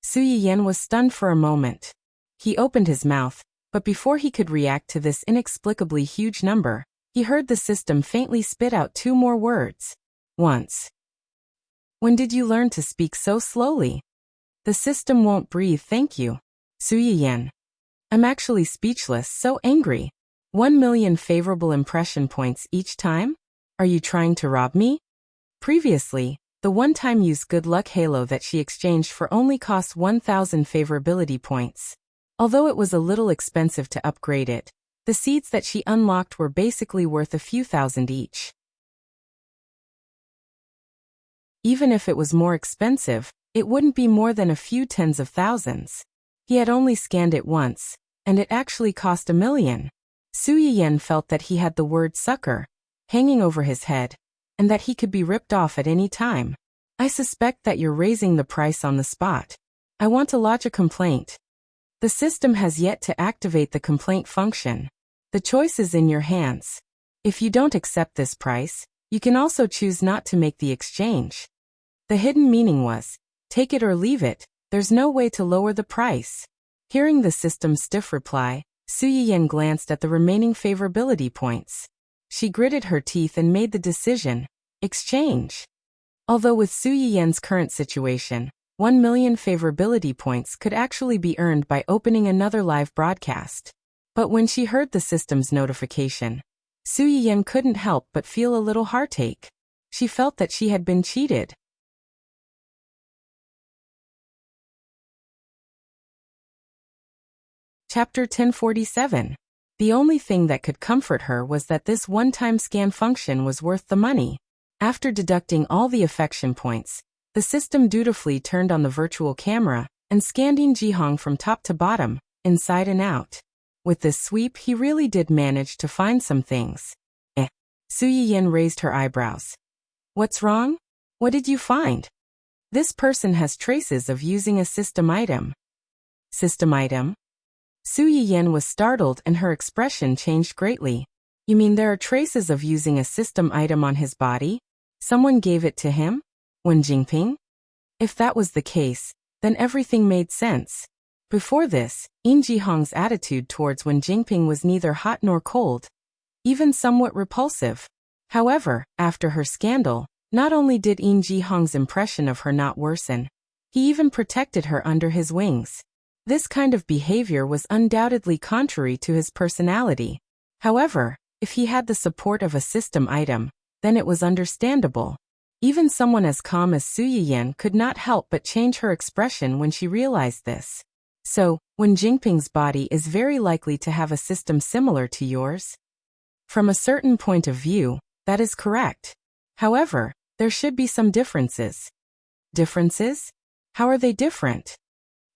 Su Yiyan was stunned for a moment. He opened his mouth, but before he could react to this inexplicably huge number, he heard the system faintly spit out 2 more words. Once. When did you learn to speak so slowly? The system won't breathe, thank you. Su Yiyan. I'm actually speechless, so angry. 1 million favorable impression points each time? Are you trying to rob me? Previously, the one-time use good luck halo that she exchanged for only cost 1,000 favorability points. Although it was a little expensive to upgrade it, the seeds that she unlocked were basically worth a few thousand each. Even if it was more expensive, it wouldn't be more than a few tens of thousands. He had only scanned it once, and it actually cost 1 million. Su Yiyan felt that he had the word sucker hanging over his head, and that he could be ripped off at any time. I suspect that you're raising the price on the spot. I want to lodge a complaint. The system has yet to activate the complaint function. The choice is in your hands. If you don't accept this price, you can also choose not to make the exchange. The hidden meaning was, take it or leave it, there's no way to lower the price. Hearing the system's stiff reply, Su Yiyan glanced at the remaining favorability points. She gritted her teeth and made the decision, exchange. Although with Su Yiyan's current situation, 1 million favorability points could actually be earned by opening another live broadcast. But when she heard the system's notification, Su Yiyan couldn't help but feel a little heartache. She felt that she had been cheated. Chapter 1047. The only thing that could comfort her was that this one-time scan function was worth the money. After deducting all the affection points, the system dutifully turned on the virtual camera and scanned Yin Jihong from top to bottom, inside and out. With this sweep, he really did manage to find some things. Su Yiyan raised her eyebrows. What's wrong? What did you find? This person has traces of using a system item. System item? Su Yiyan was startled and her expression changed greatly. You mean there are traces of using a system item on his body? Someone gave it to him? Wen Jingping? If that was the case, then everything made sense. Before this, Yin Jihong's attitude towards Wen Jingping was neither hot nor cold, even somewhat repulsive. However, after her scandal, not only did Yin Jihong's impression of her not worsen, he even protected her under his wings. This kind of behavior was undoubtedly contrary to his personality. However, if he had the support of a system item, then it was understandable. Even someone as calm as Su Yiyan could not help but change her expression when she realized this. So, Wen Jingping's body is very likely to have a system similar to yours? From a certain point of view, that is correct. However, there should be some differences. Differences? How are they different?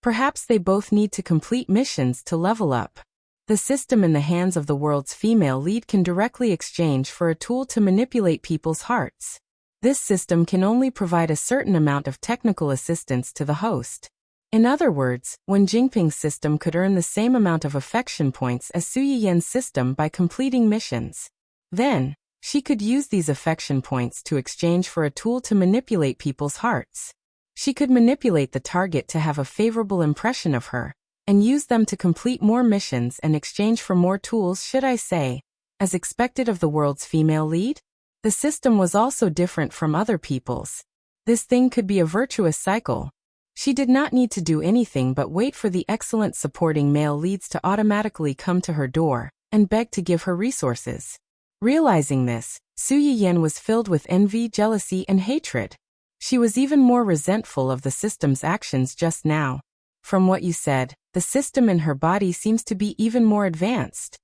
Perhaps they both need to complete missions to level up. The system in the hands of the world's female lead can directly exchange for a tool to manipulate people's hearts. This system can only provide a certain amount of technical assistance to the host. In other words, Wen Jingping's system could earn the same amount of affection points as Su Yiyan's system by completing missions. Then, she could use these affection points to exchange for a tool to manipulate people's hearts. She could manipulate the target to have a favorable impression of her, and use them to complete more missions and exchange for more tools, should I say, as expected of the world's female lead? The system was also different from other people's. This thing could be a virtuous cycle. She did not need to do anything but wait for the excellent supporting male leads to automatically come to her door and beg to give her resources. Realizing this, Su Yiyan was filled with envy, jealousy, and hatred. She was even more resentful of the system's actions just now. From what you said, the system in her body seems to be even more advanced.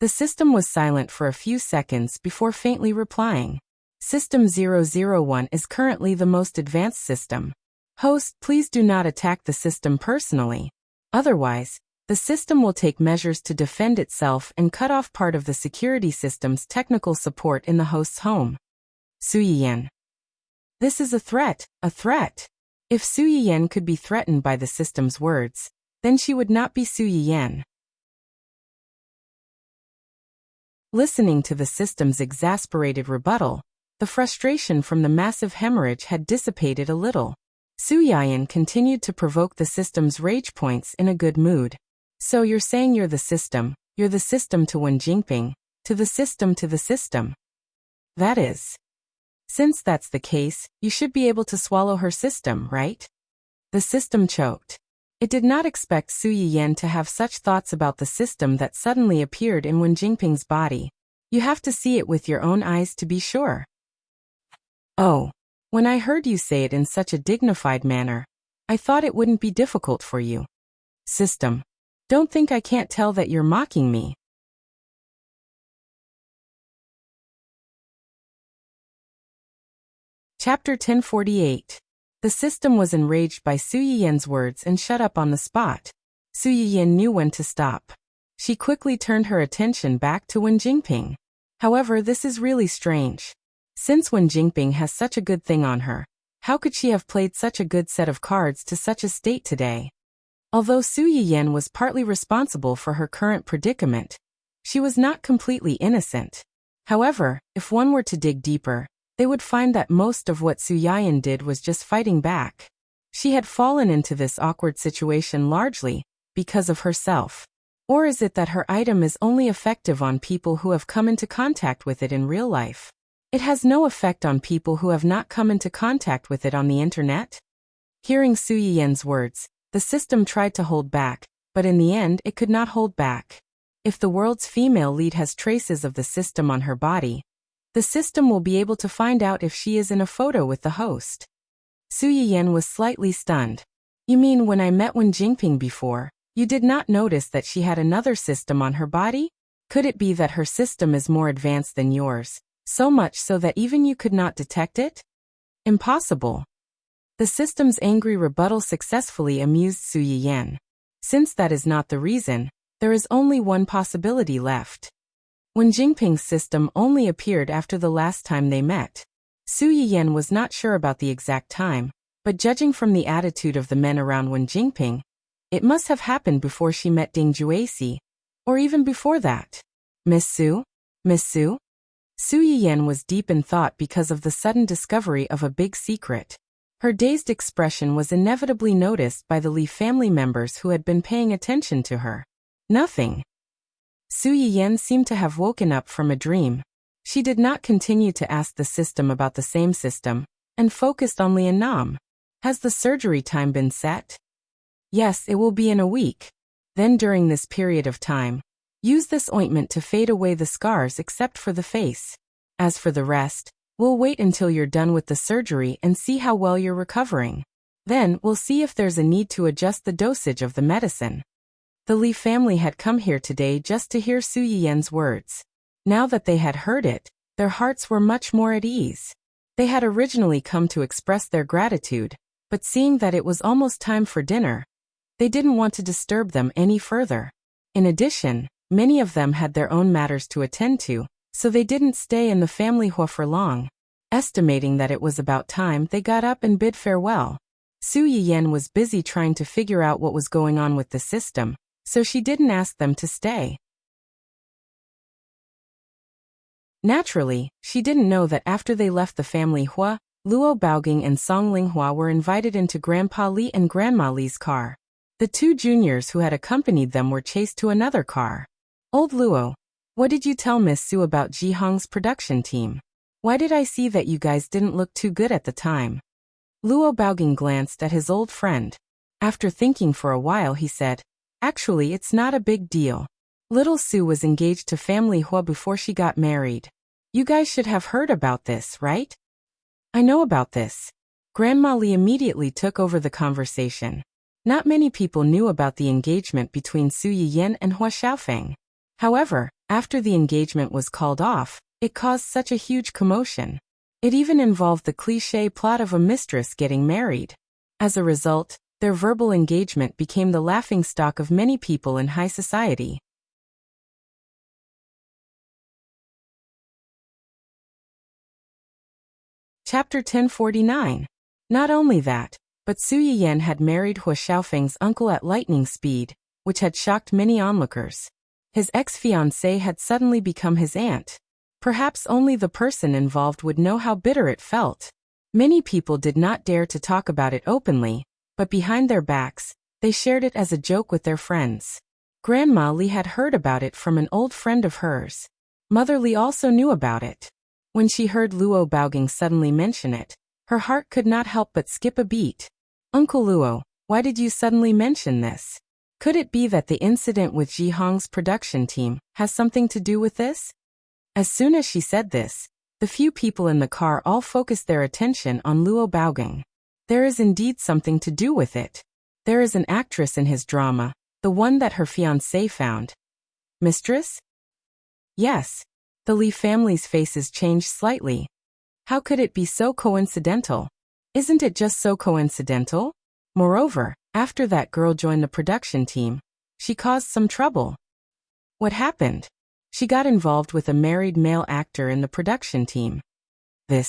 The system was silent for a few seconds before faintly replying. System 001 is currently the most advanced system. Host, please do not attack the system personally. Otherwise, the system will take measures to defend itself and cut off part of the security system's technical support in the host's home. Su Yiyan. This is a threat, a threat. If Su Yiyan could be threatened by the system's words, then she would not be Su Yiyan. Listening to the system's exasperated rebuttal, the frustration from the massive hemorrhage had dissipated a little. Su Yiyan continued to provoke the system's rage points in a good mood. So you're saying you're the system to Wen Jingping, to the system. That is. Since that's the case, you should be able to swallow her system, right? The system choked. It did not expect Su Yiyan to have such thoughts about the system that suddenly appeared in Wen Jingping's body. You have to see it with your own eyes to be sure. Oh. When I heard you say it in such a dignified manner, I thought it wouldn't be difficult for you. System. Don't think I can't tell that you're mocking me. Chapter 1048. The system was enraged by Su Yiyan's words and shut up on the spot. Su Yiyan knew when to stop. She quickly turned her attention back to Wen Jingping. However, this is really strange. Since Wen Jingping has such a good thing on her, how could she have played such a good set of cards to such a state today? Although Su Yiyan was partly responsible for her current predicament, she was not completely innocent. However, if one were to dig deeper, they would find that most of what Su Yiyan did was just fighting back. She had fallen into this awkward situation largely because of herself. Or is it that her item is only effective on people who have come into contact with it in real life? It has no effect on people who have not come into contact with it on the internet? Hearing Su Yiyan's words, the system tried to hold back, but in the end it could not hold back. If the world's female lead has traces of the system on her body, the system will be able to find out if she is in a photo with the host. Su Yiyan was slightly stunned. You mean when I met Wen Jingping before, you did not notice that she had another system on her body? Could it be that her system is more advanced than yours? So much so that even you could not detect it? Impossible. The system's angry rebuttal successfully amused Su Yiyan. Since that is not the reason, there is only one possibility left. Wen Jingping's system only appeared after the last time they met. Su Yiyan was not sure about the exact time, but judging from the attitude of the men around Wen Jingping, it must have happened before she met Ding Jueisi, or even before that. Miss Su? Miss Su? Su Yiyan was deep in thought because of the sudden discovery of a big secret. Her dazed expression was inevitably noticed by the Li family members who had been paying attention to her. Nothing. Su Yiyan seemed to have woken up from a dream. She did not continue to ask the system about the same system, and focused on Lian Nam. Has the surgery time been set? Yes, it will be in a week. Then during this period of time, use this ointment to fade away the scars except for the face. As for the rest, we'll wait until you're done with the surgery and see how well you're recovering. Then we'll see if there's a need to adjust the dosage of the medicine. The Li family had come here today just to hear Su Yiyan's words. Now that they had heard it, their hearts were much more at ease. They had originally come to express their gratitude, but seeing that it was almost time for dinner, they didn't want to disturb them any further. In addition, many of them had their own matters to attend to, so they didn't stay in the family hua for long. Estimating that it was about time, they got up and bid farewell. Su Yiyan was busy trying to figure out what was going on with the system, so she didn't ask them to stay. Naturally, she didn't know that after they left the family hua, Luo Baoging and Song Linghua were invited into Grandpa Li and Grandma Li's car. The two juniors who had accompanied them were chased to another car. Old Luo, what did you tell Miss Su about Ji Hong's production team? Why did I see that you guys didn't look too good at the time? Luo Baoging glanced at his old friend. After thinking for a while he said, actually it's not a big deal. Little Su was engaged to family hua before she got married. You guys should have heard about this, right? I know about this. Grandma Li immediately took over the conversation. Not many people knew about the engagement between Su Yiyan and Hua Xiaofeng. However, after the engagement was called off, it caused such a huge commotion. It even involved the cliché plot of a mistress getting married. As a result, their verbal engagement became the laughingstock of many people in high society. Chapter 1049. Not only that, but Su Yiyan had married Hua Xiaofeng's uncle at lightning speed, which had shocked many onlookers. His ex-fiancée had suddenly become his aunt. Perhaps only the person involved would know how bitter it felt. Many people did not dare to talk about it openly, but behind their backs, they shared it as a joke with their friends. Grandma Li had heard about it from an old friend of hers. Mother Li also knew about it. When she heard Luo Baoging suddenly mention it, her heart could not help but skip a beat. Uncle Luo, why did you suddenly mention this? Could it be that the incident with Ji Hong's production team has something to do with this? As soon as she said this, the few people in the car all focused their attention on Luo Baoging. There is indeed something to do with it. There is an actress in his drama, the one that her fiancé found. Mistress? Yes. The Li family's faces changed slightly. How could it be so coincidental? Isn't it just so coincidental? Moreover, after that girl joined the production team, she caused some trouble. What happened? She got involved with a married male actor in the production team. The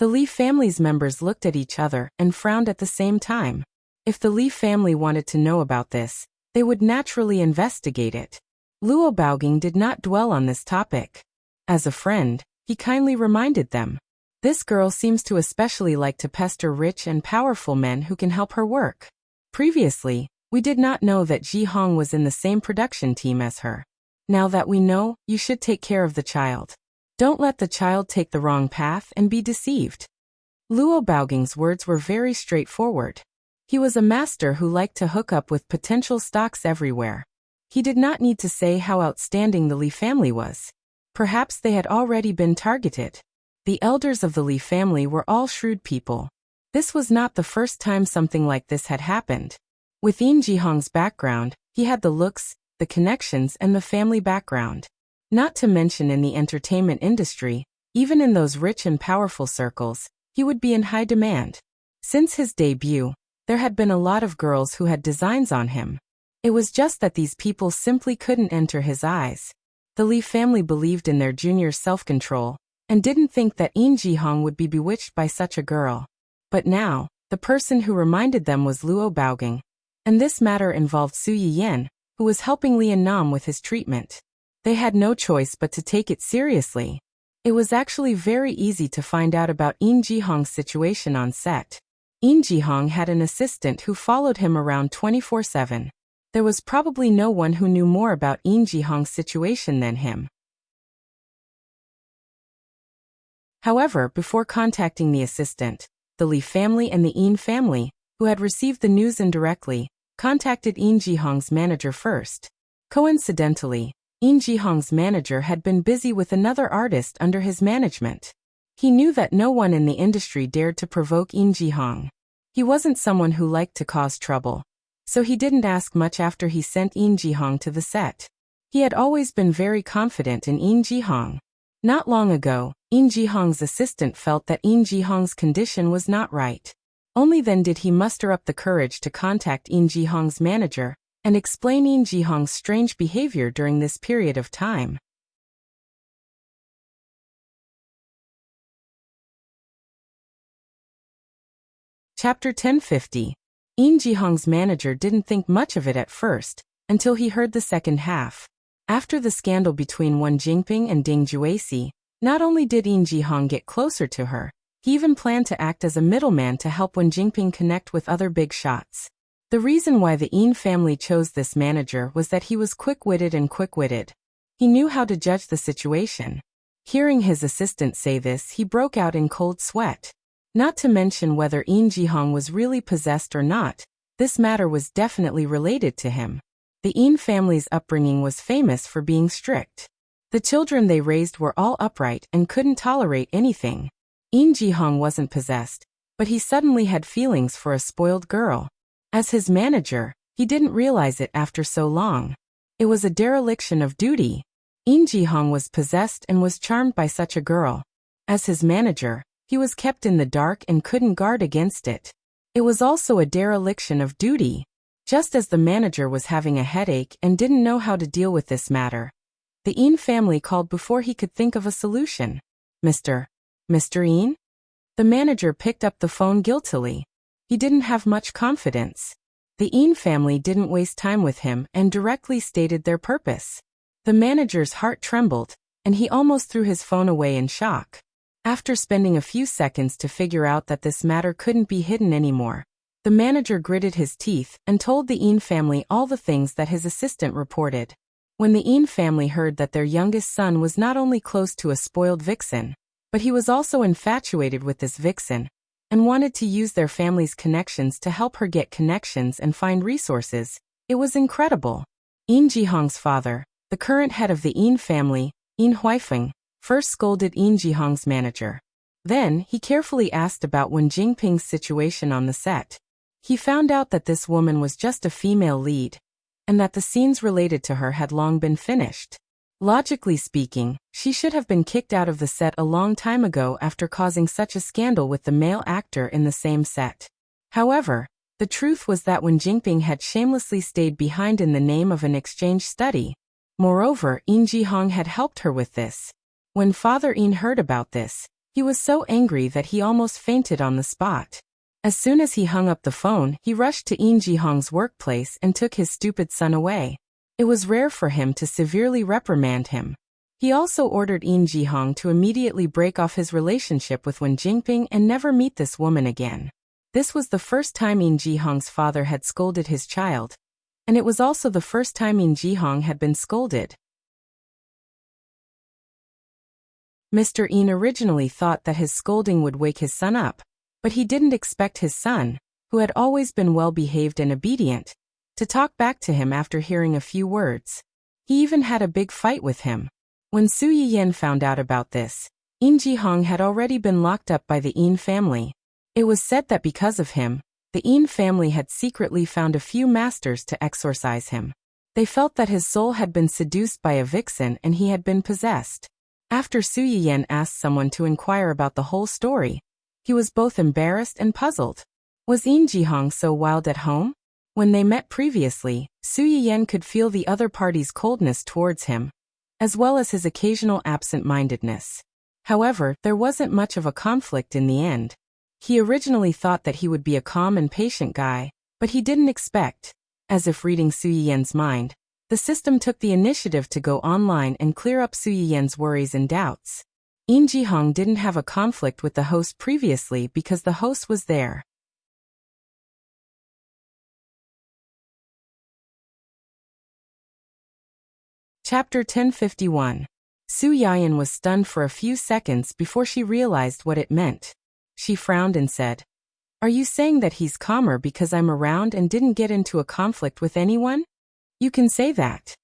Li family's members looked at each other and frowned at the same time. If the Li family wanted to know about this, they would naturally investigate it. Luo Baoging did not dwell on this topic. As a friend, he kindly reminded them. This girl seems to especially like to pester rich and powerful men who can help her work. Previously, we did not know that Ji Hong was in the same production team as her. Now that we know, you should take care of the child. Don't let the child take the wrong path and be deceived. Luo Baoging's words were very straightforward. He was a master who liked to hook up with potential stocks everywhere. He did not need to say how outstanding the Li family was. Perhaps they had already been targeted. The elders of the Li family were all shrewd people. This was not the first time something like this had happened. Within Ji Hong's background, he had the looks, the connections and the family background. Not to mention in the entertainment industry, even in those rich and powerful circles, he would be in high demand. Since his debut, there had been a lot of girls who had designs on him. It was just that these people simply couldn't enter his eyes. The Li family believed in their junior's self-control, and didn't think that Ji Hong would be bewitched by such a girl. But now, the person who reminded them was Luo Baoging. And this matter involved Su Yiyan, who was helping Li and Nam with his treatment. They had no choice but to take it seriously. It was actually very easy to find out about Ji Hong's situation on set. Ji Hong had an assistant who followed him around 24/7. There was probably no one who knew more about Ji Hong's situation than him. However, before contacting the assistant, the Li family and the family, who had received the news indirectly, contacted Ji Hong's manager first. Coincidentally, Ji Hong's manager had been busy with another artist under his management. He knew that no one in the industry dared to provoke Ji Hong. He wasn't someone who liked to cause trouble. So he didn't ask much after he sent Ji Hong to the set. He had always been very confident in Ji Hong. Not long ago, Ji Hong's assistant felt that Ji Hong's condition was not right. Only then did he muster up the courage to contact Ji Hong's manager and explain Ji Hong's strange behavior during this period of time. Chapter 1050. Ji Hong's manager didn't think much of it at first, until he heard the second half. After the scandal between Wen Jingping and Ding Jueqi, not only did Ji Hong get closer to her, he even planned to act as a middleman to help Wen Jingping connect with other big shots. The reason why the family chose this manager was that he was quick-witted. He knew how to judge the situation. Hearing his assistant say this, he broke out in cold sweat. Not to mention whether Ji Hong was really possessed or not, this matter was definitely related to him. The family's upbringing was famous for being strict. The children they raised were all upright and couldn't tolerate anything. Ji Hong wasn't possessed, but he suddenly had feelings for a spoiled girl. As his manager, he didn't realize it after so long. It was a dereliction of duty. Ji Hong was possessed and was charmed by such a girl. As his manager, He was kept in the dark and couldn't guard against it. It was also a dereliction of duty. Just as the manager was having a headache and didn't know how to deal with this matter, the Een family called before he could think of a solution. Mr. Een? The manager picked up the phone guiltily. He didn't have much confidence. The Een family didn't waste time with him and directly stated their purpose. The manager's heart trembled, and he almost threw his phone away in shock. After spending a few seconds to figure out that this matter couldn't be hidden anymore, the manager gritted his teeth and told the Een family all the things that his assistant reported. When the Een family heard that their youngest son was not only close to a spoiled vixen, but he was also infatuated with this vixen, and wanted to use their family's connections to help her get connections and find resources, it was incredible. Een Jihong's father, the current head of the Een family, Een Huifeng, first scolded Een Jihong's manager. Then, he carefully asked about Wen Jingping's situation on the set. He found out that this woman was just a female lead, and that the scenes related to her had long been finished. Logically speaking, she should have been kicked out of the set a long time ago after causing such a scandal with the male actor in the same set. However, the truth was that Wen Jingping had shamelessly stayed behind in the name of an exchange study. Moreover, Een Jihong had helped her with this. When Father Een heard about this, he was so angry that he almost fainted on the spot. As soon as he hung up the phone, he rushed to Een Jihong's workplace and took his stupid son away. It was rare for him to severely reprimand him. He also ordered Een Jihong to immediately break off his relationship with Wen Jingping and never meet this woman again. This was the first time Een Jihong's father had scolded his child, and it was also the first time Een Jihong had been scolded. Mr. Een originally thought that his scolding would wake his son up, but he didn't expect his son, who had always been well-behaved and obedient, to talk back to him after hearing a few words. He even had a big fight with him. When Su Yiyan found out about this, Een Jihong had already been locked up by the Een family. It was said that because of him, the Een family had secretly found a few masters to exorcise him. They felt that his soul had been seduced by a vixen and he had been possessed. After Su Yiyan asked someone to inquire about the whole story, he was both embarrassed and puzzled. Was Een Jihong so wild at home? When they met previously, Su Yiyan could feel the other party's coldness towards him, as well as his occasional absent-mindedness. However, there wasn't much of a conflict in the end. He originally thought that he would be a calm and patient guy, but he didn't expect, as if reading Su Yiyan's mind, the system took the initiative to go online and clear up Su Yiyan's worries and doubts. Een Jihong didn't have a conflict with the host previously because the host was there. Chapter 1051. Su Yiyan was stunned for a few seconds before she realized what it meant. She frowned and said, "Are you saying that he's calmer because I'm around and didn't get into a conflict with anyone? You can say that.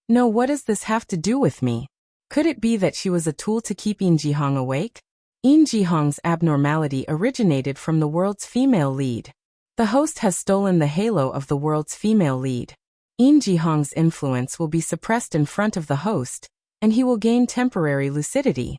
No, what does this have to do with me? Could it be that she was a tool to keep Een Jihong awake?" Een Jihong's abnormality originated from the world's female lead. The host has stolen the halo of the world's female lead. Een Jihong's influence will be suppressed in front of the host, and he will gain temporary lucidity.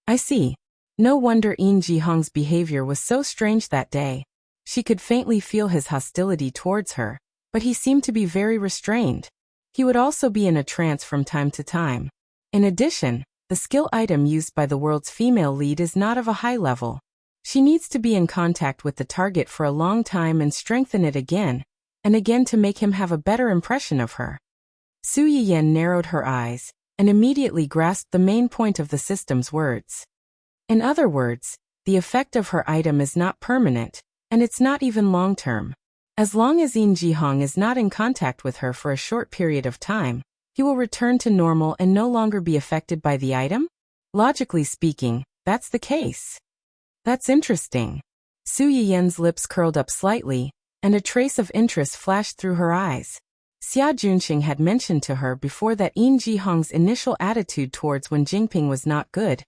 I see. No wonder Een Jihong's behavior was so strange that day. She could faintly feel his hostility towards her, but he seemed to be very restrained. He would also be in a trance from time to time. In addition, the skill item used by the world's female lead is not of a high level. She needs to be in contact with the target for a long time and strengthen it again and again to make him have a better impression of her. Su Yiyan narrowed her eyes and immediately grasped the main point of the system's words. In other words, the effect of her item is not permanent, and it's not even long-term. As long as Een Jihong is not in contact with her for a short period of time, he will return to normal and no longer be affected by the item? Logically speaking, that's the case. That's interesting. Su Yiyan's lips curled up slightly, and a trace of interest flashed through her eyes. Xia Junxing had mentioned to her before that Een Jihong's initial attitude towards Wen Jingping was not good,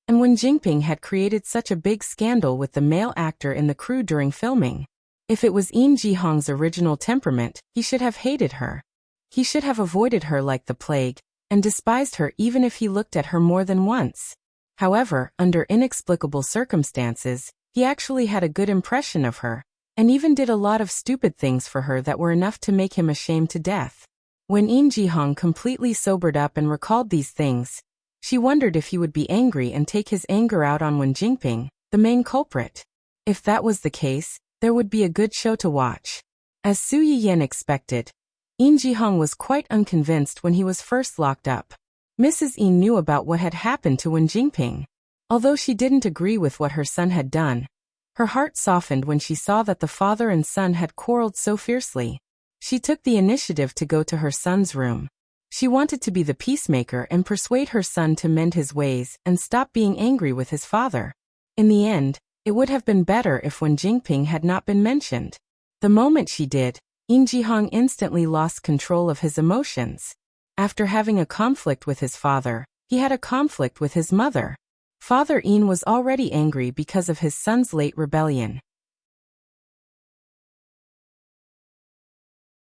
and Wen Jingping had created such a big scandal with the male actor in the crew during filming. If it was Een Jihong's original temperament, he should have hated her. He should have avoided her like the plague, and despised her even if he looked at her more than once. However, under inexplicable circumstances, he actually had a good impression of her, and even did a lot of stupid things for her that were enough to make him ashamed to death. When In Ji-hong completely sobered up and recalled these things, she wondered if he would be angry and take his anger out on Wen Jingping, the main culprit. If that was the case, there would be a good show to watch. As Su Yiyen expected, In Ji-hong was quite unconvinced when he was first locked up. Mrs. In knew about what had happened to Wen Jingping. Although she didn't agree with what her son had done, her heart softened when she saw that the father and son had quarreled so fiercely. She took the initiative to go to her son's room. She wanted to be the peacemaker and persuade her son to mend his ways and stop being angry with his father. In the end, it would have been better if Wen Jingping had not been mentioned. The moment she did, In Ji-hong instantly lost control of his emotions. After having a conflict with his father, he had a conflict with his mother. Father In was already angry because of his son's late rebellion.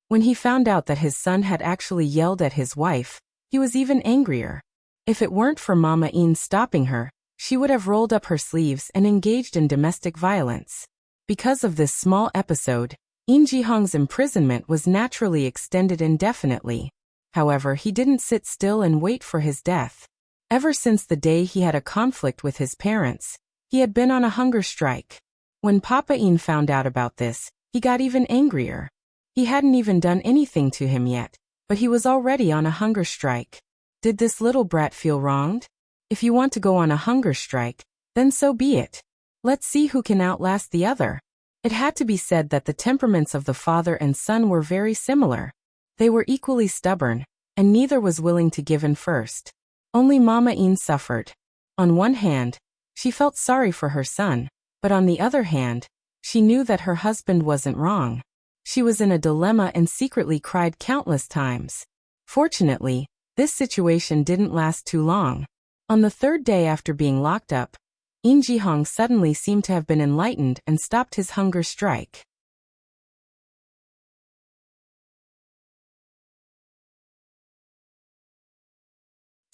When he found out that his son had actually yelled at his wife, he was even angrier. If it weren't for Mama In stopping her, she would have rolled up her sleeves and engaged in domestic violence. Because of this small episode, In Ji-hong's imprisonment was naturally extended indefinitely. However, he didn't sit still and wait for his death. Ever since the day he had a conflict with his parents, he had been on a hunger strike. When Papa In found out about this, he got even angrier. He hadn't even done anything to him yet, but he was already on a hunger strike. Did this little brat feel wronged? If you want to go on a hunger strike, then so be it. Let's see who can outlast the other. It had to be said that the temperaments of the father and son were very similar. They were equally stubborn, and neither was willing to give in first. Only Mama In suffered. On one hand, she felt sorry for her son, but on the other hand, she knew that her husband wasn't wrong. She was in a dilemma and secretly cried countless times. Fortunately, this situation didn't last too long. On the third day after being locked up, In Ji-hong suddenly seemed to have been enlightened and stopped his hunger strike.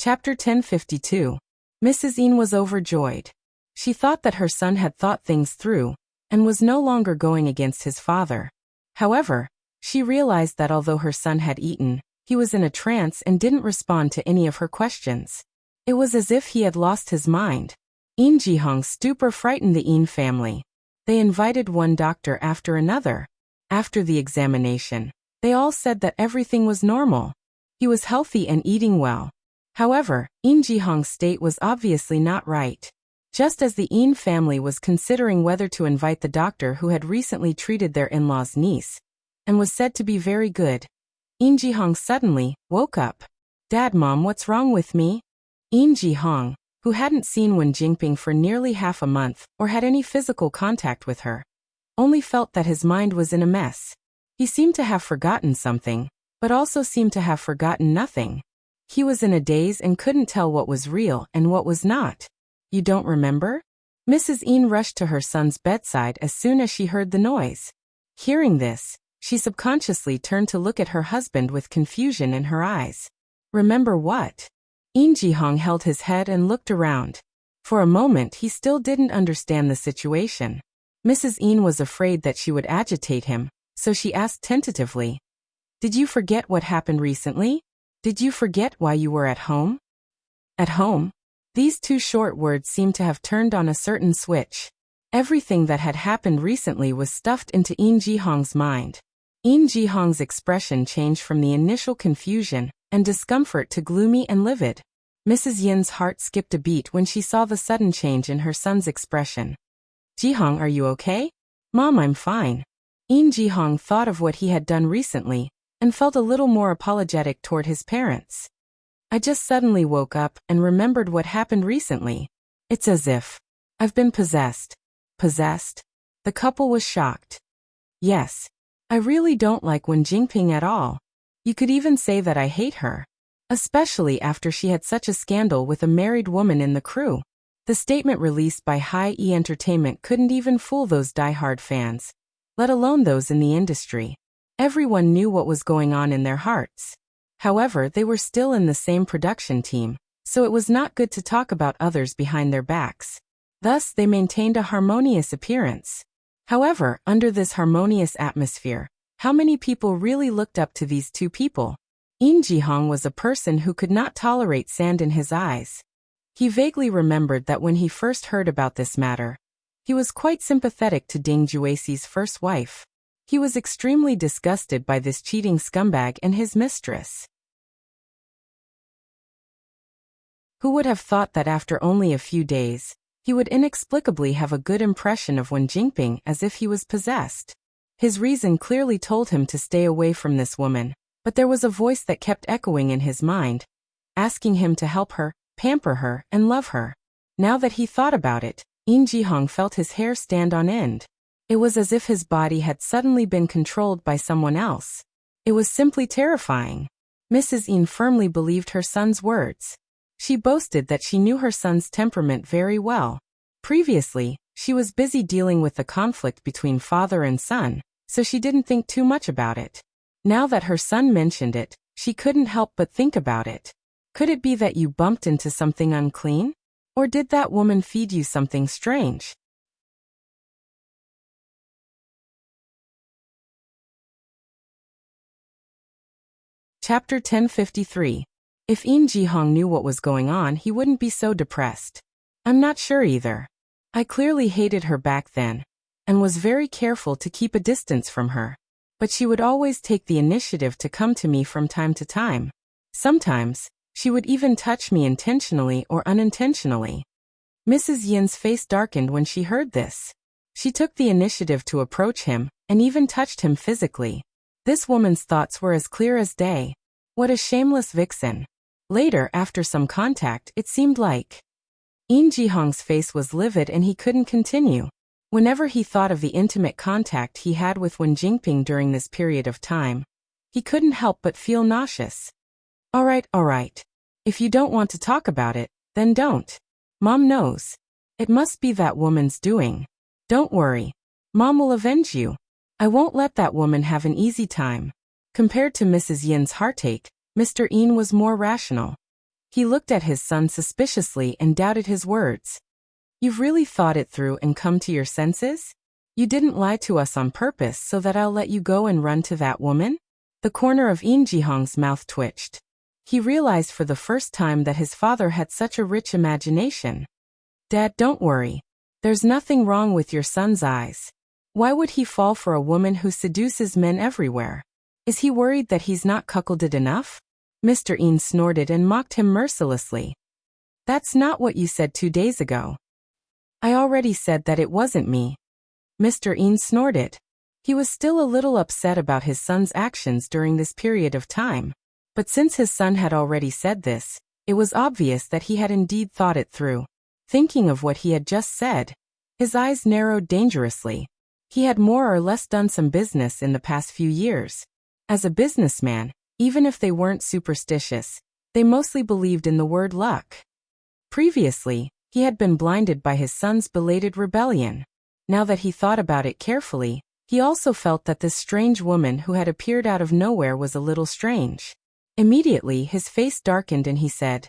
Chapter 1052. Mrs. In was overjoyed. She thought that her son had thought things through, and was no longer going against his father. However, she realized that although her son had eaten, he was in a trance and didn't respond to any of her questions. It was as if he had lost his mind. In Ji-hong's stupor frightened the In family. They invited one doctor after another. After the examination, they all said that everything was normal. He was healthy and eating well. However, In Ji-hong's state was obviously not right. Just as the In family was considering whether to invite the doctor who had recently treated their in-law's niece, and was said to be very good, In Ji-hong suddenly woke up. "Dad, Mom, what's wrong with me?" In Ji-hong, who hadn't seen Wen Jingping for nearly half a month or had any physical contact with her, only felt that his mind was in a mess. He seemed to have forgotten something, but also seemed to have forgotten nothing. He was in a daze and couldn't tell what was real and what was not. "You don't remember?" Mrs. In rushed to her son's bedside as soon as she heard the noise. Hearing this, she subconsciously turned to look at her husband with confusion in her eyes. "Remember what?" In Ji-hong held his head and looked around. For a moment he still didn't understand the situation. Mrs. In was afraid that she would agitate him, so she asked tentatively, "Did you forget what happened recently? Did you forget why you were at home?" At home? These two short words seemed to have turned on a certain switch. Everything that had happened recently was stuffed into In Ji-hong's mind. In Ji-hong's expression changed from the initial confusion and discomfort to gloomy and livid. Mrs. Yin's heart skipped a beat when she saw the sudden change in her son's expression. "Ji-hong, are you okay?" "Mom, I'm fine." In Ji-hong thought of what he had done recently and felt a little more apologetic toward his parents. "I just suddenly woke up and remembered what happened recently. It's as if I've been possessed." "Possessed?" The couple was shocked. "Yes. I really don't like Wen Jingping at all. You could even say that I hate her. Especially after she had such a scandal with a married woman in the crew." The statement released by Hi-E Entertainment couldn't even fool those die-hard fans, let alone those in the industry. Everyone knew what was going on in their hearts. However, they were still in the same production team, so it was not good to talk about others behind their backs. Thus, they maintained a harmonious appearance. However, under this harmonious atmosphere, how many people really looked up to these two people? In Ji-hong was a person who could not tolerate sand in his eyes. He vaguely remembered that when he first heard about this matter, he was quite sympathetic to Ding Juesi's first wife. He was extremely disgusted by this cheating scumbag and his mistress. Who would have thought that after only a few days, he would inexplicably have a good impression of Wen Jingping as if he was possessed? His reason clearly told him to stay away from this woman, but there was a voice that kept echoing in his mind, asking him to help her, pamper her, and love her. Now that he thought about it, In Ji-hong felt his hair stand on end. It was as if his body had suddenly been controlled by someone else. It was simply terrifying. Mrs. In firmly believed her son's words. She boasted that she knew her son's temperament very well. Previously, she was busy dealing with the conflict between father and son, so she didn't think too much about it. Now that her son mentioned it, she couldn't help but think about it. Could it be that you bumped into something unclean? Or did that woman feed you something strange? Chapter 1053. If In Ji-hong knew what was going on, he wouldn't be so depressed. I'm not sure either. I clearly hated her back then, and was very careful to keep a distance from her. But she would always take the initiative to come to me from time to time. Sometimes, she would even touch me intentionally or unintentionally. Mrs. Yin's face darkened when she heard this. She took the initiative to approach him, and even touched him physically. This woman's thoughts were as clear as day. What a shameless vixen. Later, after some contact, it seemed like In Ji-hong's face was livid and he couldn't continue. Whenever he thought of the intimate contact he had with Wen Jingping during this period of time, he couldn't help but feel nauseous. All right. If you don't want to talk about it, then don't. Mom knows. It must be that woman's doing. Don't worry. Mom will avenge you. I won't let that woman have an easy time. Compared to Mrs. Yin's heartache, Mr. In was more rational. He looked at his son suspiciously and doubted his words. You've really thought it through and come to your senses? You didn't lie to us on purpose so that I'll let you go and run to that woman? The corner of In Ji-hong's mouth twitched. He realized for the first time that his father had such a rich imagination. Dad, don't worry. There's nothing wrong with your son's eyes. Why would he fall for a woman who seduces men everywhere? Is he worried that he's not cuckolded enough? Mr. In snorted and mocked him mercilessly. That's not what you said 2 days ago. I already said that it wasn't me. Mr. In snorted. He was still a little upset about his son's actions during this period of time. But since his son had already said this, it was obvious that he had indeed thought it through. Thinking of what he had just said, his eyes narrowed dangerously. He had more or less done some business in the past few years. As a businessman, even if they weren't superstitious, they mostly believed in the word luck. Previously, he had been blinded by his son's belated rebellion. Now that he thought about it carefully, he also felt that this strange woman who had appeared out of nowhere was a little strange. Immediately, his face darkened and he said,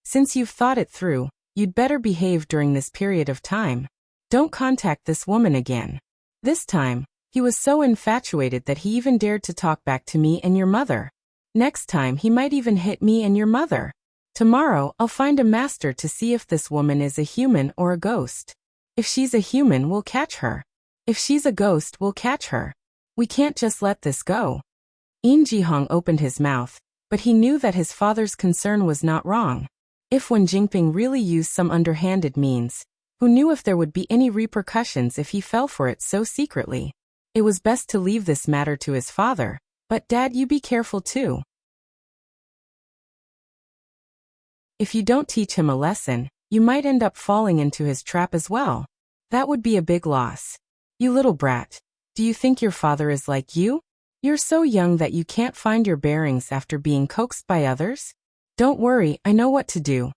Since you've thought it through, you'd better behave during this period of time. Don't contact this woman again. This time, he was so infatuated that he even dared to talk back to me and your mother. Next time, he might even hit me and your mother. Tomorrow, I'll find a master to see if this woman is a human or a ghost. If she's a human, we'll catch her. If she's a ghost, we'll catch her. We can't just let this go. In Ji-hong opened his mouth, but he knew that his father's concern was not wrong. If Wen Jingping really used some underhanded means, who knew if there would be any repercussions if he fell for it so secretly? It was best to leave this matter to his father, but Dad, you be careful too. If you don't teach him a lesson, you might end up falling into his trap as well. That would be a big loss. You little brat. Do you think your father is like you? You're so young that you can't find your bearings after being coaxed by others? Don't worry, I know what to do.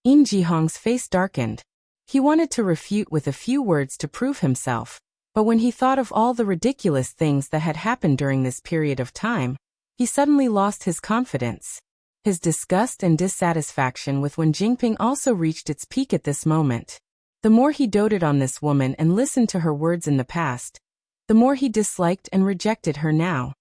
In Ji-hong's face darkened. He wanted to refute with a few words to prove himself, but when he thought of all the ridiculous things that had happened during this period of time, he suddenly lost his confidence. His disgust and dissatisfaction with Wen Jingping also reached its peak at this moment. The more he doted on this woman and listened to her words in the past, the more he disliked and rejected her now.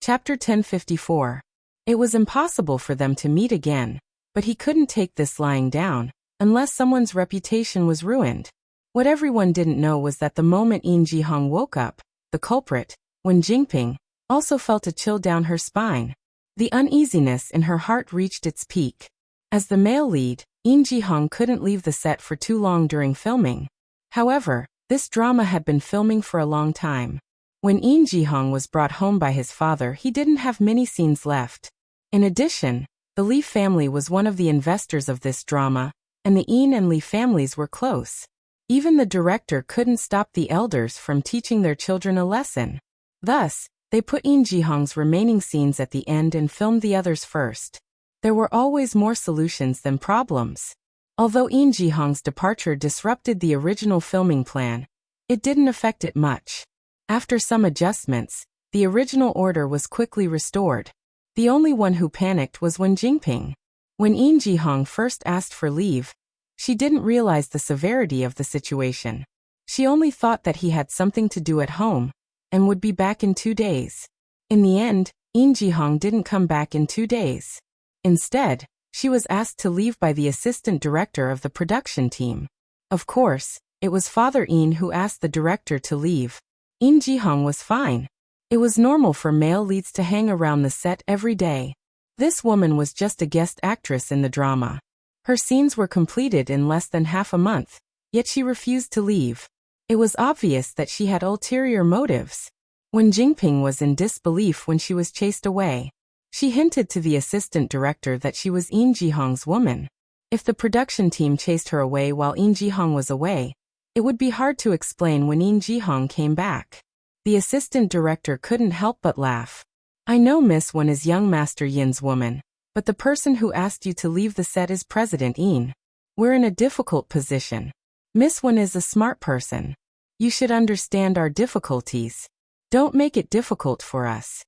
Chapter 1054. It was impossible for them to meet again, but he couldn't take this lying down, unless someone's reputation was ruined. What everyone didn't know was that the moment Yin Jihong woke up, the culprit, Wen Jingping, also felt a chill down her spine. The uneasiness in her heart reached its peak. As the male lead, Yin Jihong couldn't leave the set for too long during filming. However, this drama had been filming for a long time. When Yin Jihong was brought home by his father, he didn't have many scenes left. In addition, the Li family was one of the investors of this drama, and the Yin and Li families were close. Even the director couldn't stop the elders from teaching their children a lesson. Thus, they put Yin Jihong's remaining scenes at the end and filmed the others first. There were always more solutions than problems. Although Yin Jihong's departure disrupted the original filming plan, it didn't affect it much. After some adjustments, the original order was quickly restored. The only one who panicked was Wen Jingping. When Yin Jihong first asked for leave, she didn't realize the severity of the situation. She only thought that he had something to do at home, and would be back in 2 days. In the end, Yin Jihong didn't come back in 2 days. Instead, she was asked to leave by the assistant director of the production team. Of course, it was Father Yin who asked the director to leave. Yin Jihong was fine. It was normal for male leads to hang around the set every day. This woman was just a guest actress in the drama. Her scenes were completed in less than half a month, yet she refused to leave. It was obvious that she had ulterior motives. Wen Jingping was in disbelief when she was chased away. She hinted to the assistant director that she was Yin Jihong's woman. If the production team chased her away while Yin Jihong was away, it would be hard to explain when Yin Jihong came back. The assistant director couldn't help but laugh. "I know Miss Wen is young Master Yin's woman, but the person who asked you to leave the set is President Yin. We're in a difficult position. Miss Wen is a smart person. You should understand our difficulties. Don't make it difficult for us."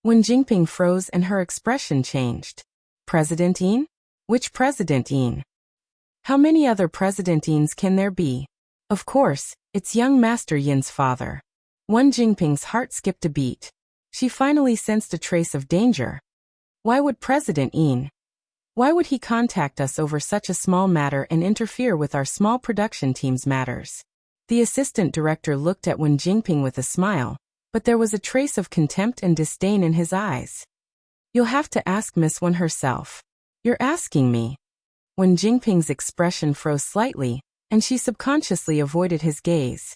Wen Jingping froze and her expression changed. President Yin? Which President Yin? How many other President Yins can there be? Of course, it's young Master Yin's father. Wen Jingping's heart skipped a beat. She finally sensed a trace of danger. Why would President Yin? Why would he contact us over such a small matter and interfere with our small production team's matters? The assistant director looked at Wen Jingping with a smile, but there was a trace of contempt and disdain in his eyes. "You'll have to ask Miss Wen herself." "You're asking me?" Wen Jingping's expression froze slightly, and she subconsciously avoided his gaze.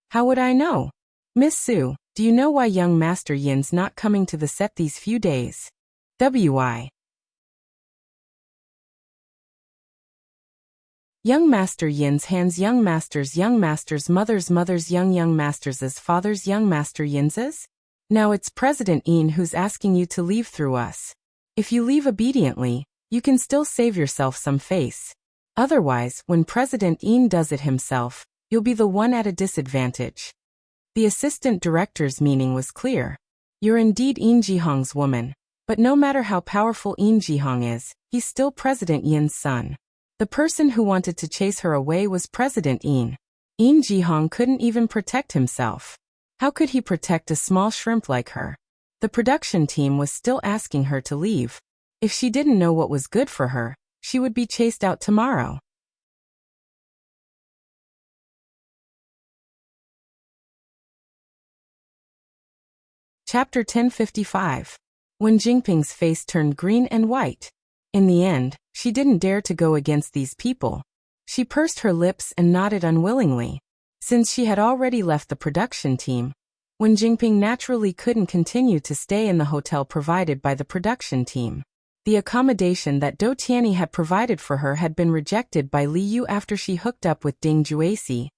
"How would I know? Miss Su, do you know why young Master Yin's not coming to the set these few days? Why? Young Master Yin's hands, young master's mother's young master's father's young Master Yin's? Now it's President Yin who's asking you to leave through us. If you leave obediently, you can still save yourself some face. Otherwise, when President Yin does it himself, you'll be the one at a disadvantage." The assistant director's meaning was clear. "You're indeed Yin Jihong's woman, but no matter how powerful Yin Jihong is, he's still President Yin's son. The person who wanted to chase her away was President Yin. Yin Jihong couldn't even protect himself. How could he protect a small shrimp like her? The production team was still asking her to leave. If she didn't know what was good for her, she would be chased out tomorrow." Chapter 1055. Wen Jingping's face turned green and white. In the end, she didn't dare to go against these people. She pursed her lips and nodded unwillingly. Since she had already left the production team, Wen Jingping naturally couldn't continue to stay in the hotel provided by the production team. The accommodation that Do Tianyi had provided for her had been rejected by Li Yu after she hooked up with Ding Juesi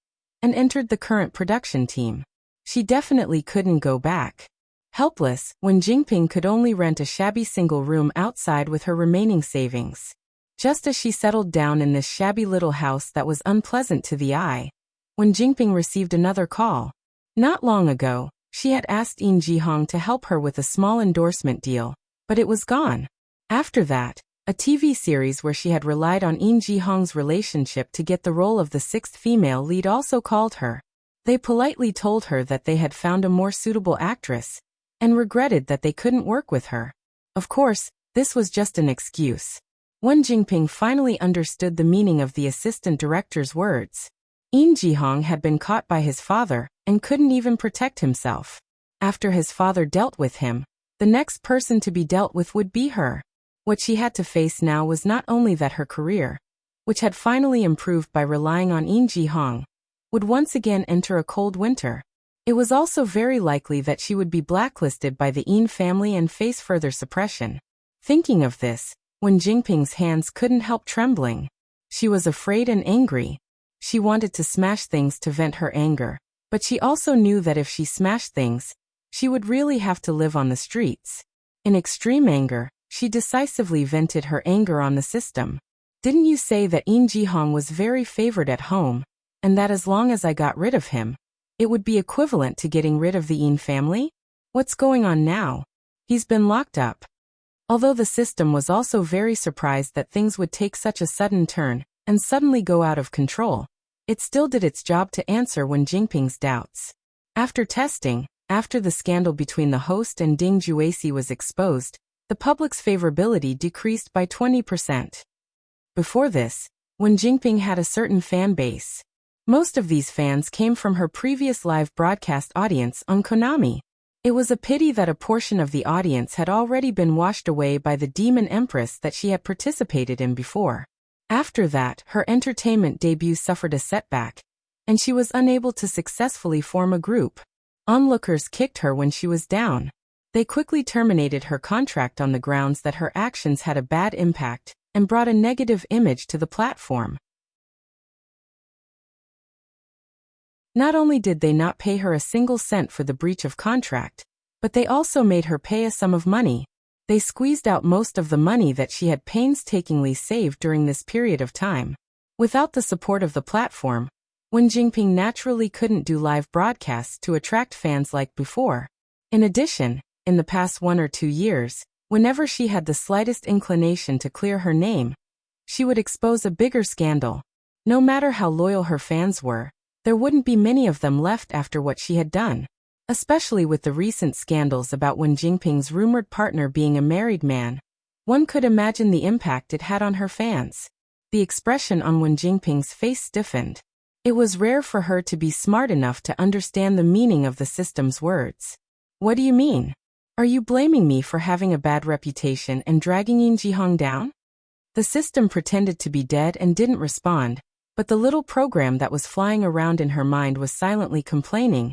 and entered the current production team. She definitely couldn't go back. Helpless, Wen Jingping could only rent a shabby single room outside with her remaining savings. Just as she settled down in this shabby little house that was unpleasant to the eye, Wen Jingping received another call. Not long ago, she had asked Eun Ji-hong to help her with a small endorsement deal, but it was gone. After that, a TV series where she had relied on Eun Ji-hong's relationship to get the role of the sixth female lead also called her. They politely told her that they had found a more suitable actress, and regretted that they couldn't work with her. Of course, this was just an excuse. When Jinping finally understood the meaning of the assistant director's words, Eun Ji-hong had been caught by his father and couldn't even protect himself. After his father dealt with him, the next person to be dealt with would be her. What she had to face now was not only that her career, which had finally improved by relying on Eun Ji-hong, would once again enter a cold winter. It was also very likely that she would be blacklisted by the Eun family and face further suppression. Thinking of this, Wen Jingping's hands couldn't help trembling. She was afraid and angry. She wanted to smash things to vent her anger, but she also knew that if she smashed things, she would really have to live on the streets. In extreme anger, she decisively vented her anger on the system. Didn't you say that Eun Ji-hong was very favored at home, and that as long as I got rid of him, it would be equivalent to getting rid of the Eun family? What's going on now? He's been locked up. Although the system was also very surprised that things would take such a sudden turn and suddenly go out of control, it still did its job to answer Wen Jingping's doubts. After testing, after the scandal between the host and Ding Juesi was exposed, the public's favorability decreased by 20%. Before this, Wen Jingping had a certain fan base. Most of these fans came from her previous live broadcast audience on Konami. It was a pity that a portion of the audience had already been washed away by the Demon Empress that she had participated in before. After that, her entertainment debut suffered a setback, and she was unable to successfully form a group. Onlookers kicked her when she was down. They quickly terminated her contract on the grounds that her actions had a bad impact and brought a negative image to the platform. Not only did they not pay her a single cent for the breach of contract, but they also made her pay a sum of money. They squeezed out most of the money that she had painstakingly saved during this period of time. Without the support of the platform, Wen Jingping naturally couldn't do live broadcasts to attract fans like before. In addition, in the past 1 or 2 years, whenever she had the slightest inclination to clear her name, she would expose a bigger scandal. No matter how loyal her fans were, there wouldn't be many of them left after what she had done. Especially with the recent scandals about Wen Jingping's rumored partner being a married man, one could imagine the impact it had on her fans. The expression on Wen Jingping's face stiffened. It was rare for her to be smart enough to understand the meaning of the system's words. What do you mean? Are you blaming me for having a bad reputation and dragging Eun Ji-hong down? The system pretended to be dead and didn't respond, but the little program that was flying around in her mind was silently complaining.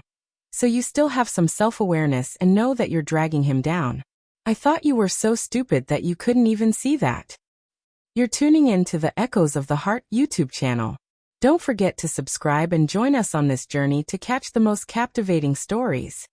So you still have some self-awareness and know that you're dragging him down. I thought you were so stupid that you couldn't even see that. You're tuning in to the Echoes of the Heart YouTube channel. Don't forget to subscribe and join us on this journey to catch the most captivating stories.